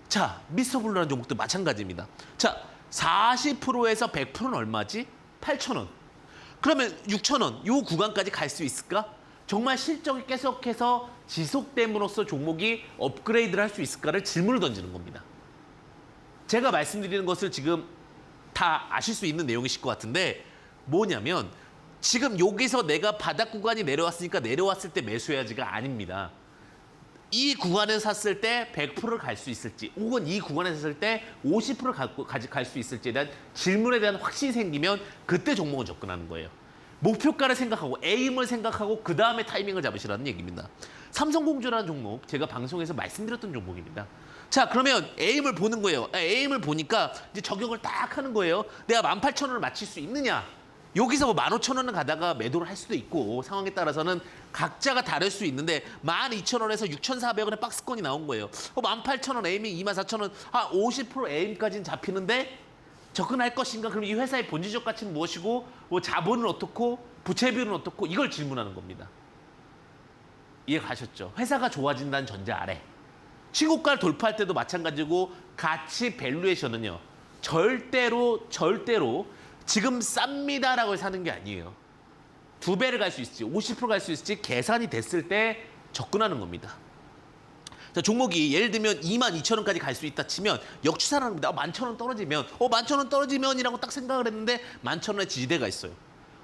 자, 미스터블루라는 종목도 마찬가지입니다. 자, 40%에서 100%는 얼마지? 8,000원. 그러면 6,000원, 이 구간까지 갈 수 있을까? 정말 실적이 계속해서 지속됨으로써 종목이 업그레이드를 할 수 있을까를 질문을 던지는 겁니다. 제가 말씀드리는 것을 지금 다 아실 수 있는 내용이실 것 같은데 뭐냐면 지금 여기서 내가 바닥 구간이 내려왔으니까 내려왔을 때 매수해야지가 아닙니다. 이 구간에서 샀을 때 100%를 갈 수 있을지 혹은 이 구간에서 샀을 때 50%를 갈 수 있을지에 대한 질문에 대한 확신이 생기면 그때 종목을 접근하는 거예요. 목표가를 생각하고 에임을 생각하고 그 다음에 타이밍을 잡으시라는 얘기입니다. 삼성공주라는 종목 제가 방송에서 말씀드렸던 종목입니다. 자, 그러면 에임을 보는 거예요. 에임을 보니까 이제 저격을 딱 하는 거예요. 내가 18,000원을 맞힐 수 있느냐? 여기서 뭐 15,000원을 가다가 매도를 할 수도 있고 상황에 따라서는 각자가 다를 수 있는데 12,000원에서 6,400원의 박스권이 나온 거예요. 18,000원 에임이 24,000원, 50% 에임까지는 잡히는데 접근할 것인가? 그럼 이 회사의 본질적 가치는 무엇이고 뭐 자본은 어떻고 부채비율은 어떻고 이걸 질문하는 겁니다. 이해 가셨죠? 회사가 좋아진다는 전제 아래 최고가를 돌파할 때도 마찬가지고 가치 밸류에이션은요. 절대로 지금 쌉니다라고 사는 게 아니에요. 2배를 갈 수 있을지 50% 갈 수 있을지 계산이 됐을 때 접근하는 겁니다. 자, 종목이 예를 들면 22,000원까지 갈 수 있다 치면 역추산하는 겁니다. 11,000원 떨어지면 11,000원 떨어지면이라고 딱 생각을 했는데 11,000원의 지지대가 있어요.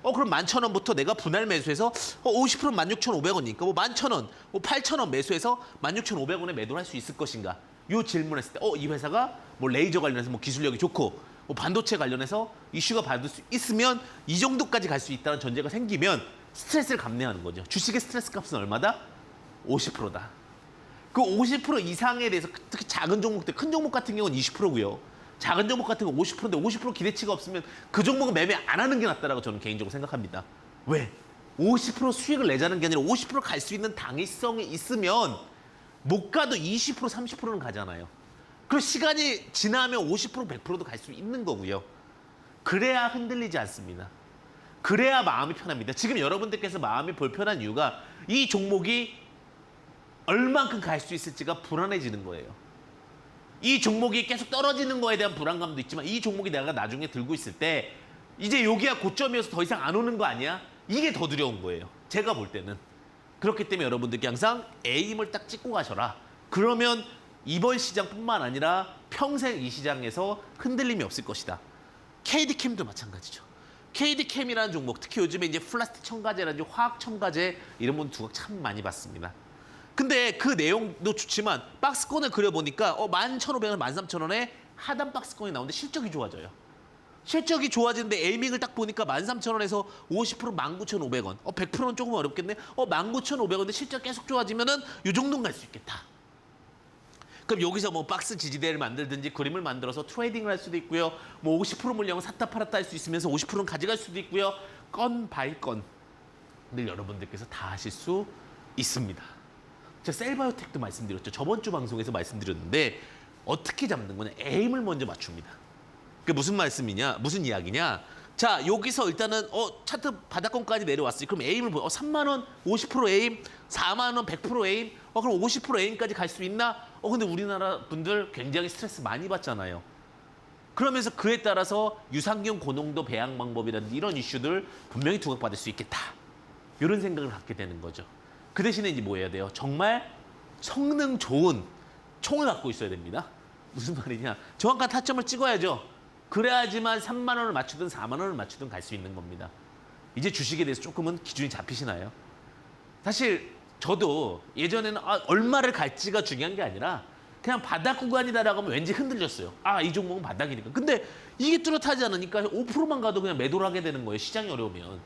그럼 11,000원부터 내가 분할 매수해서 50%는 16,500원이니까 뭐 11,000원, 뭐 8,000원 매수해서 16,500원에 매도를 할 수 있을 것인가? 요 질문했을 때 이 회사가 뭐 레이저 관련해서 뭐 기술력이 좋고 뭐 반도체 관련해서 이슈가 받을 수 있으면 이 정도까지 갈 수 있다는 전제가 생기면 스트레스를 감내하는 거죠. 주식의 스트레스 값은 얼마다? 50%다. 그 50% 이상에 대해서 특히 작은 종목들, 큰 종목 같은 경우는 20%고요. 작은 종목 같은 건 50%인데 50% 기대치가 없으면 그 종목은 매매 안 하는 게 낫다라고 저는 개인적으로 생각합니다. 왜? 50% 수익을 내자는 게 아니라 50% 갈 수 있는 당위성이 있으면 못 가도 20% 30%는 가잖아요. 그리고 시간이 지나면 50% 100%도 갈 수 있는 거고요. 그래야 흔들리지 않습니다. 그래야 마음이 편합니다. 지금 여러분들께서 마음이 불편한 이유가 이 종목이 얼만큼 갈 수 있을지가 불안해지는 거예요. 이 종목이 계속 떨어지는 거에 대한 불안감도 있지만 이 종목이 내가 나중에 들고 있을 때 이제 여기가 고점이어서 더 이상 안 오는 거 아니야? 이게 더 두려운 거예요. 제가 볼 때는. 그렇기 때문에 여러분들께 항상 에임을 딱 찍고 가셔라. 그러면 이번 시장뿐만 아니라 평생 이 시장에서 흔들림이 없을 것이다. KD캠도 마찬가지죠. KD캠이라는 종목, 특히 요즘에 이제 플라스틱 첨가제라든지 화학 첨가제 이런 분 두각 참 많이 봤습니다. 근데 그 내용도 좋지만 박스권을 그려보니까 11,500원, 13,000원에 하단 박스권이 나오는데 실적이 좋아져요. 실적이 좋아지는데 에이밍을 딱 보니까 13,000원에서 50% 19,500원. 100%는 조금 어렵겠네. 19,500원인데 실적 계속 좋아지면은 요 정도는 갈 수 있겠다. 그럼 여기서 뭐 박스 지지대를 만들든지 그림을 만들어서 트레이딩을 할 수도 있고요. 뭐 50% 물량을 샀다 팔았다 할 수 있으면서 50%는 가져갈 수도 있고요. 건 바이 건. 늘 여러분들께서 다 하실 수 있습니다. 제가 셀바이오텍도 말씀드렸죠. 저번 주 방송에서 말씀드렸는데 어떻게 잡는 거냐. 에임을 먼저 맞춥니다. 그게 무슨 말씀이냐? 무슨 이야기냐? 자, 여기서 일단은 차트 바닥권까지 내려왔어요. 그럼 에임을 3만 원 50% 에임, 4만 원 100% 에임. 그럼 50% 에임까지 갈 수 있나? 근데 우리나라 분들 굉장히 스트레스 많이 받잖아요. 그러면서 그에 따라서 유산균 고농도 배양 방법이라든지 이런 이슈들 분명히 두각받을 수 있겠다. 이런 생각을 갖게 되는 거죠. 그 대신에 이제 뭐 해야 돼요? 정말 성능 좋은 총을 갖고 있어야 됩니다. 무슨 말이냐? 정확한 타점을 찍어야죠. 그래야지만 3만 원을 맞추든 4만 원을 맞추든 갈 수 있는 겁니다. 이제 주식에 대해서 조금은 기준이 잡히시나요? 사실 저도 예전에는 얼마를 갈지가 중요한 게 아니라 그냥 바닥 구간이다라고 하면 왠지 흔들렸어요. 이 종목은 바닥이니까. 근데 이게 뚜렷하지 않으니까 5%만 가도 그냥 매도를 하게 되는 거예요. 시장이 어려우면.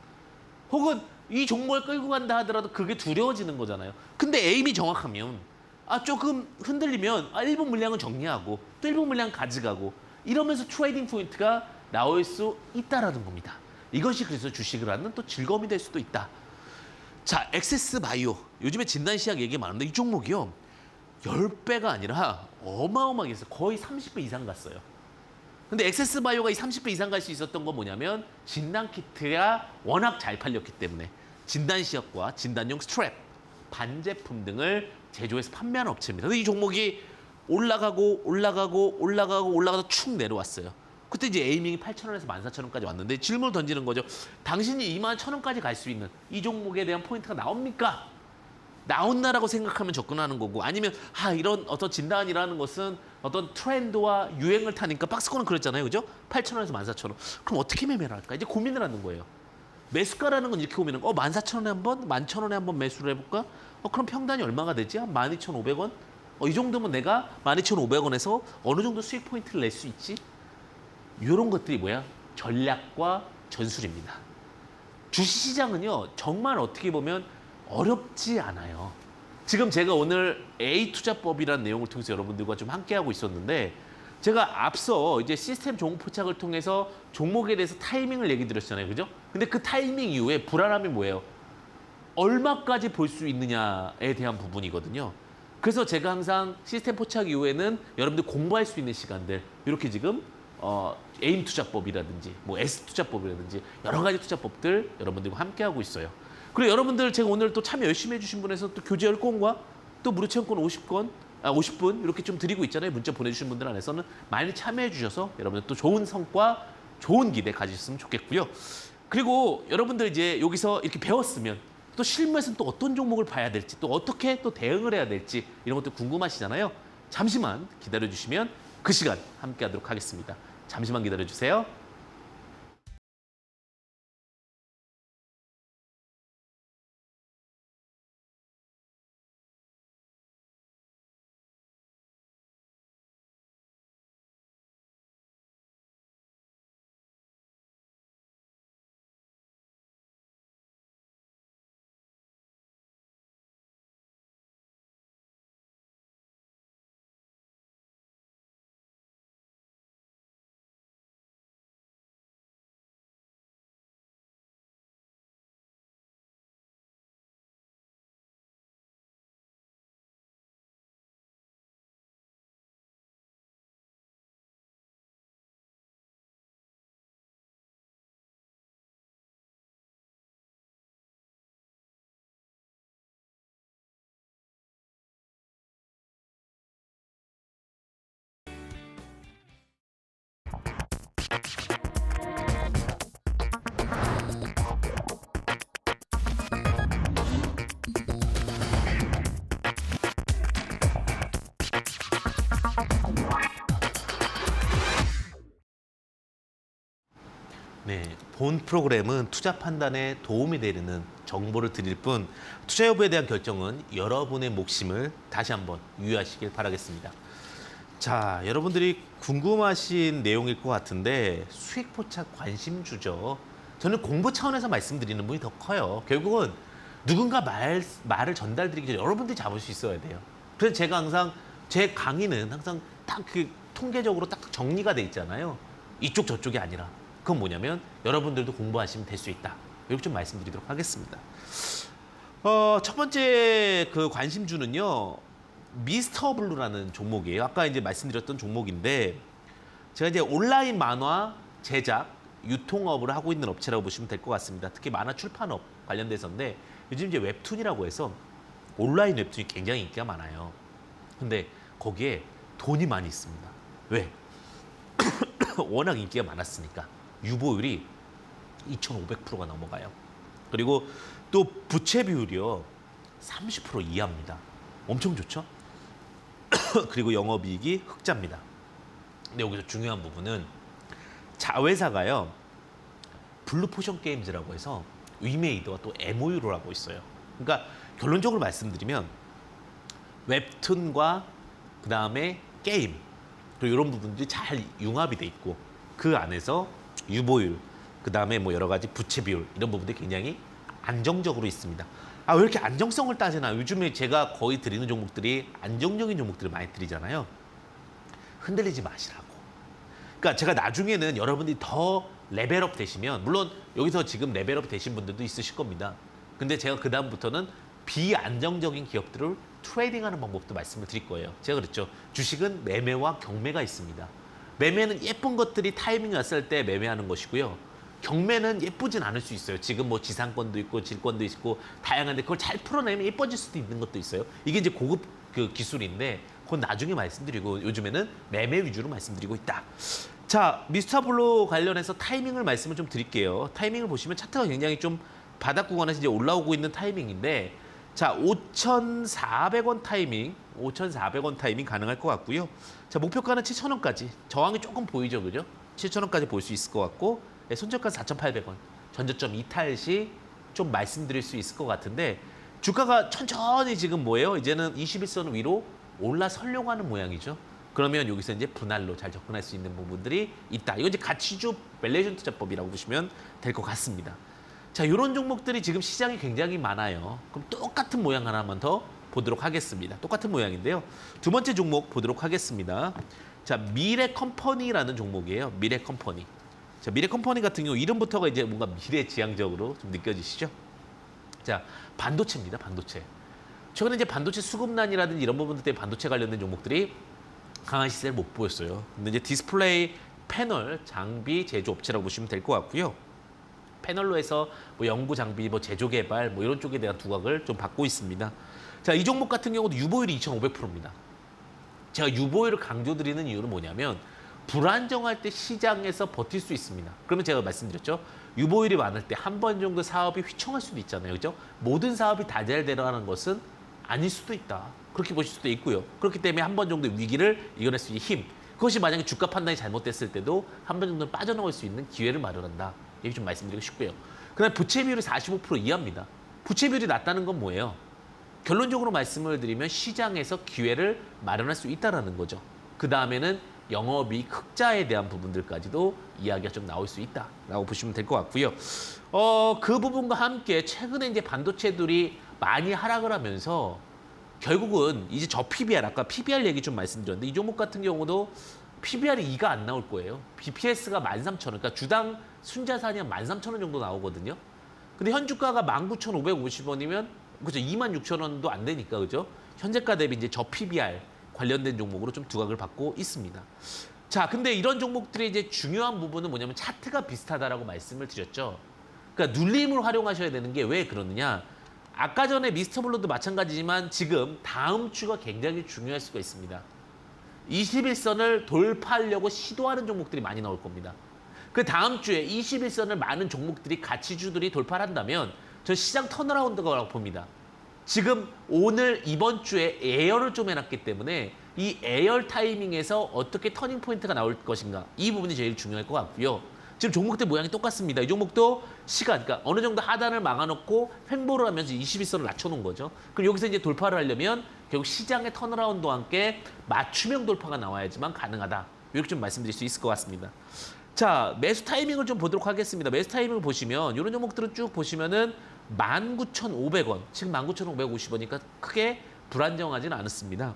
혹은 이 종목을 끌고 간다 하더라도 그게 두려워지는 거잖아요. 근데 에임이 정확하면 조금 흔들리면 1분 물량은 정리하고 또 1분 물량 가져가고 이러면서 트레이딩 포인트가 나올 수 있다라는 겁니다. 이것이 그래서 주식을 하는 또 즐거움이 될 수도 있다. 자, 액세스 바이오. 요즘에 진단시약 얘기 많은데 이 종목이요. 10배가 아니라 어마어마하게 했어요. 거의 30배 이상 갔어요. 근데 액세스 바이오가 이 30배 이상 갈 수 있었던 건 뭐냐면 진단키트가 워낙 잘 팔렸기 때문에 진단시약과 진단용 스트랩, 반제품 등을 제조해서 판매하는 업체입니다. 근데 이 종목이 올라가다 축 내려왔어요. 그때 이제 에이밍이 8,000원에서 14,000원까지 왔는데 질문을 던지는 거죠. 당신이 21,000원까지 갈 수 있는 이 종목에 대한 포인트가 나옵니까? 나온다라고 생각하면 접근하는 거고 아니면 이런 어떤 진단이라는 것은 어떤 트렌드와 유행을 타니까 박스권은 그랬잖아요. 그죠? 8,000원에서 14,000원. 그럼 어떻게 매매를 할까? 이제 고민을 하는 거예요. 매수가라는 건 이렇게 고민은 14,000원에 한번, 11,000원에 한번 매수를 해볼까? 그럼 평단이 얼마가 되지? 한 12,500원? 이 정도면 내가 12,500원에서 어느 정도 수익 포인트를 낼 수 있지? 이런 것들이 뭐야? 전략과 전술입니다. 주식시장은요, 정말 어떻게 보면 어렵지 않아요. 지금 제가 오늘 A투자법이라는 내용을 통해서 여러분들과 좀 함께하고 있었는데, 제가 앞서 이제 시스템 종목 포착을 통해서 종목에 대해서 타이밍을 얘기 드렸잖아요. 그죠? 근데 그 타이밍 이후에 불안함이 뭐예요? 얼마까지 볼 수 있느냐에 대한 부분이거든요. 그래서 제가 항상 시스템 포착 이후에는 여러분들 공부할 수 있는 시간들, 이렇게 지금 에임 투자법이라든지 뭐 S 투자법이라든지 여러 가지 투자법들 여러분들과 함께하고 있어요. 그리고 여러분들 제가 오늘 또 참여 열심히 해주신 분에서 또 교재 10권과 또 무료 체험권 50분 이렇게 좀 드리고 있잖아요. 문자 보내주신 분들 안에서는 많이 참여해 주셔서 여러분들 또 좋은 성과, 좋은 기대 가지셨으면 좋겠고요. 그리고 여러분들 이제 여기서 이렇게 배웠으면 또 실무에서는 또 어떤 종목을 봐야 될지, 또 어떻게 또 대응을 해야 될지 이런 것도 궁금하시잖아요. 잠시만 기다려 주시면 그 시간 함께 하도록 하겠습니다. 잠시만 기다려 주세요. 네, 본 프로그램은 투자 판단에 도움이 되는 정보를 드릴 뿐 투자 여부에 대한 결정은 여러분의 몫임을 다시 한번 유의하시길 바라겠습니다. 자, 여러분들이 궁금하신 내용일 것 같은데 수익 포착 관심주죠. 저는 공부 차원에서 말씀드리는 분이 더 커요. 결국은 누군가 말을 전달드리기 전에 여러분들이 잡을 수 있어야 돼요. 그래서 제가 항상 제 강의는 항상 딱 그 통계적으로 딱 정리가 돼 있잖아요. 이쪽 저쪽이 아니라. 그건 뭐냐면 여러분들도 공부하시면 될 수 있다. 이렇게 좀 말씀드리도록 하겠습니다. 첫 번째 그 관심주는요. 미스터 블루라는 종목이에요. 아까 이제 말씀드렸던 종목인데 제가 이제 온라인 만화 제작, 유통업을 하고 있는 업체라고 보시면 될 것 같습니다. 특히 만화 출판업 관련돼서인데 요즘 이제 웹툰이라고 해서 온라인 웹툰이 굉장히 인기가 많아요. 근데 거기에 돈이 많이 있습니다. 왜? 워낙 인기가 많았으니까. 유보율이 2,500%가 넘어가요. 그리고 또 부채 비율이요. 30% 이하입니다. 엄청 좋죠? 그리고 영업이익이 흑자입니다. 근데 여기서 중요한 부분은 자회사가요. 블루포션 게임즈라고 해서 위메이드와 또 MOU를 하고 있어요. 그러니까 결론적으로 말씀드리면 웹툰과 그 다음에 게임 그리고 이런 부분들이 잘 융합이 돼 있고 그 안에서 유보율, 그 다음에 뭐 여러 가지 부채 비율 이런 부분들이 굉장히 안정적으로 있습니다. 아, 왜 이렇게 안정성을 따지나? 요즘에 제가 거의 드리는 종목들이 안정적인 종목들을 많이 드리잖아요. 흔들리지 마시라고. 그러니까 제가 나중에는 여러분들이 더 레벨업 되시면 물론 여기서 지금 레벨업 되신 분들도 있으실 겁니다. 근데 제가 그 다음부터는 비안정적인 기업들을 트레이딩하는 방법도 말씀을 드릴 거예요. 제가 그랬죠. 주식은 매매와 경매가 있습니다. 매매는 예쁜 것들이 타이밍이 왔을 때 매매하는 것이고요. 경매는 예쁘진 않을 수 있어요. 지금 뭐 지상권도 있고 질권도 있고 다양한데 그걸 잘 풀어내면 예뻐질 수도 있는 것도 있어요. 이게 이제 고급 그 기술인데 그건 나중에 말씀드리고 요즘에는 매매 위주로 말씀드리고 있다. 자, 미스터 블루 관련해서 타이밍을 말씀을 좀 드릴게요. 타이밍을 보시면 차트가 굉장히 좀 바닥 구간에서 이제 올라오고 있는 타이밍인데 자, 5,400원 타이밍, 5,400원 타이밍 가능할 것 같고요. 자, 목표가는 7,000원까지. 저항이 조금 보이죠, 그죠? 7,000원까지 볼 수 있을 것 같고, 네, 손절가 4,800원. 전저점 이탈 시 좀 말씀드릴 수 있을 것 같은데, 주가가 천천히 지금 뭐예요? 이제는 21선 위로 올라서려고 하는 모양이죠. 그러면 여기서 이제 분할로 잘 접근할 수 있는 부분들이 있다. 이건 이제 가치주 밸류에이션 투자법이라고 보시면 될 것 같습니다. 자, 이런 종목들이 지금 시장이 굉장히 많아요. 그럼 똑같은 모양 하나만 더 보도록 하겠습니다. 똑같은 모양인데요. 두 번째 종목 보도록 하겠습니다. 자, 미래컴퍼니라는 종목이에요. 미래컴퍼니. 자, 미래컴퍼니 같은 경우 이름부터가 이제 뭔가 미래지향적으로 좀 느껴지시죠? 자, 반도체입니다. 반도체. 최근에 이제 반도체 수급난이라든지 이런 부분들 때문에 반도체 관련된 종목들이 강한 시세를 못 보였어요. 근데 이제 디스플레이 패널 장비 제조업체라고 보시면 될 것 같고요. 패널로 해서 뭐 연구 장비, 뭐 제조 개발, 뭐 이런 쪽에 대한 두각을 좀 받고 있습니다. 자, 이 종목 같은 경우도 유보율이 2,500%입니다. 제가 유보율을 강조드리는 이유는 뭐냐면 불안정할 때 시장에서 버틸 수 있습니다. 그러면 제가 말씀드렸죠. 유보율이 많을 때 한 번 정도 사업이 휘청할 수도 있잖아요. 그죠? 모든 사업이 다 잘 되어가는 것은 아닐 수도 있다. 그렇게 보실 수도 있고요. 그렇기 때문에 한 번 정도의 위기를 이겨낼 수 있는 힘. 그것이 만약에 주가 판단이 잘못됐을 때도 한 번 정도 빠져나올 수 있는 기회를 마련한다. 얘기 좀 말씀드리고 싶고요. 그다음에 부채 비율이 45% 이하입니다. 부채 비율이 낮다는 건 뭐예요? 결론적으로 말씀을 드리면 시장에서 기회를 마련할 수 있다는 거죠. 그 다음에는 영업이익 흑자에 대한 부분들까지도 이야기가 좀 나올 수 있다라고 보시면 될 것 같고요. 그 부분과 함께 최근에 이제 반도체들이 많이 하락을 하면서 결국은 이제 저 PBR, 아까 PBR 얘기 좀 말씀드렸는데 이 종목 같은 경우도 PBR이 2가 안 나올 거예요. BPS가 13,000원, 그러니까 주당 순자산이 한 13,000원 정도 나오거든요. 근데 현주가가 19,550원이면 그죠? 26,000원도 안 되니까 그죠? 현재가 대비 이제 저 PBR 관련된 종목으로 좀 두각을 받고 있습니다. 자, 근데 이런 종목들의 이제 중요한 부분은 뭐냐면 차트가 비슷하다라고 말씀을 드렸죠. 그러니까 눌림을 활용하셔야 되는 게 왜 그러느냐? 아까 전에 미스터블루도 마찬가지지만 지금 다음 주가 굉장히 중요할 수가 있습니다. 21선을 돌파하려고 시도하는 종목들이 많이 나올 겁니다. 그 다음 주에 21선을 많은 종목들이 가치주들이 돌파를 한다면 저 시장 턴어라운드가 봅니다. 지금 오늘 이번 주에 애열을 좀 해놨기 때문에 이 애열 타이밍에서 어떻게 터닝 포인트가 나올 것인가 이 부분이 제일 중요할 것 같고요. 지금 종목들 모양이 똑같습니다. 이 종목도 시간, 그러니까 어느 정도 하단을 막아놓고 횡보를 하면서 21선을 낮춰놓은 거죠. 그럼 여기서 이제 돌파를 하려면 결국 시장의 턴어라운드와 함께 맞춤형 돌파가 나와야지만 가능하다. 이렇게 좀 말씀드릴 수 있을 것 같습니다. 자, 매수 타이밍을 좀 보도록 하겠습니다. 매수 타이밍을 보시면 이런 종목들은 쭉 보시면은 19,500원, 지금 19,550원이니까 크게 불안정하지는 않습니다.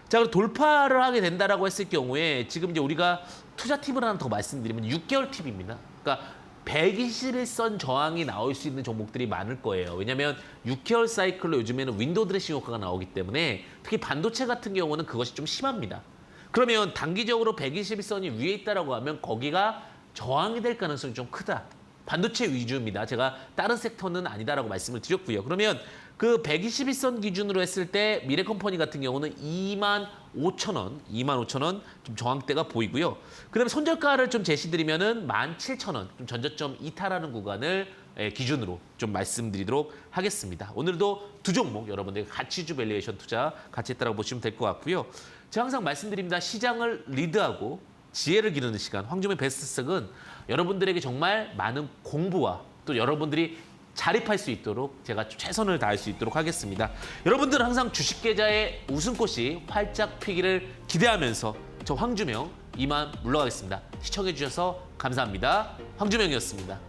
자, 그리고 돌파를 하게 된다라고 했을 경우에 지금 이제 우리가 투자 팁을 하나 더 말씀드리면 6개월 팁입니다. 그러니까 121선 저항이 나올 수 있는 종목들이 많을 거예요. 왜냐하면 6개월 사이클로 요즘에는 윈도우 드레싱 효과가 나오기 때문에 특히 반도체 같은 경우는 그것이 좀 심합니다. 그러면 단기적으로 121선이 위에 있다라고 하면 거기가 저항이 될 가능성이 좀 크다. 반도체 위주입니다. 제가 다른 섹터는 아니다라고 말씀을 드렸고요. 그러면 그 121선 기준으로 했을 때 미래컴퍼니 같은 경우는 25,000원 좀 저항대가 보이고요. 그다음에 손절가를 좀 제시드리면은 17,000원 좀 전저점 이탈하는 구간을 기준으로 좀 말씀드리도록 하겠습니다. 오늘도 두 종목 여러분들 가치주 밸류에이션 투자 같이 했다고 보시면 될 것 같고요. 제가 항상 말씀드립니다. 시장을 리드하고 지혜를 기르는 시간, 황주의 베스트석은 여러분들에게 정말 많은 공부와 또 여러분들이 자립할 수 있도록 제가 최선을 다할 수 있도록 하겠습니다. 여러분들은 항상 주식 계좌의 웃음꽃이 활짝 피기를 기대하면서 저 황주명 이만 물러가겠습니다. 시청해 주셔서 감사합니다. 황주명이었습니다.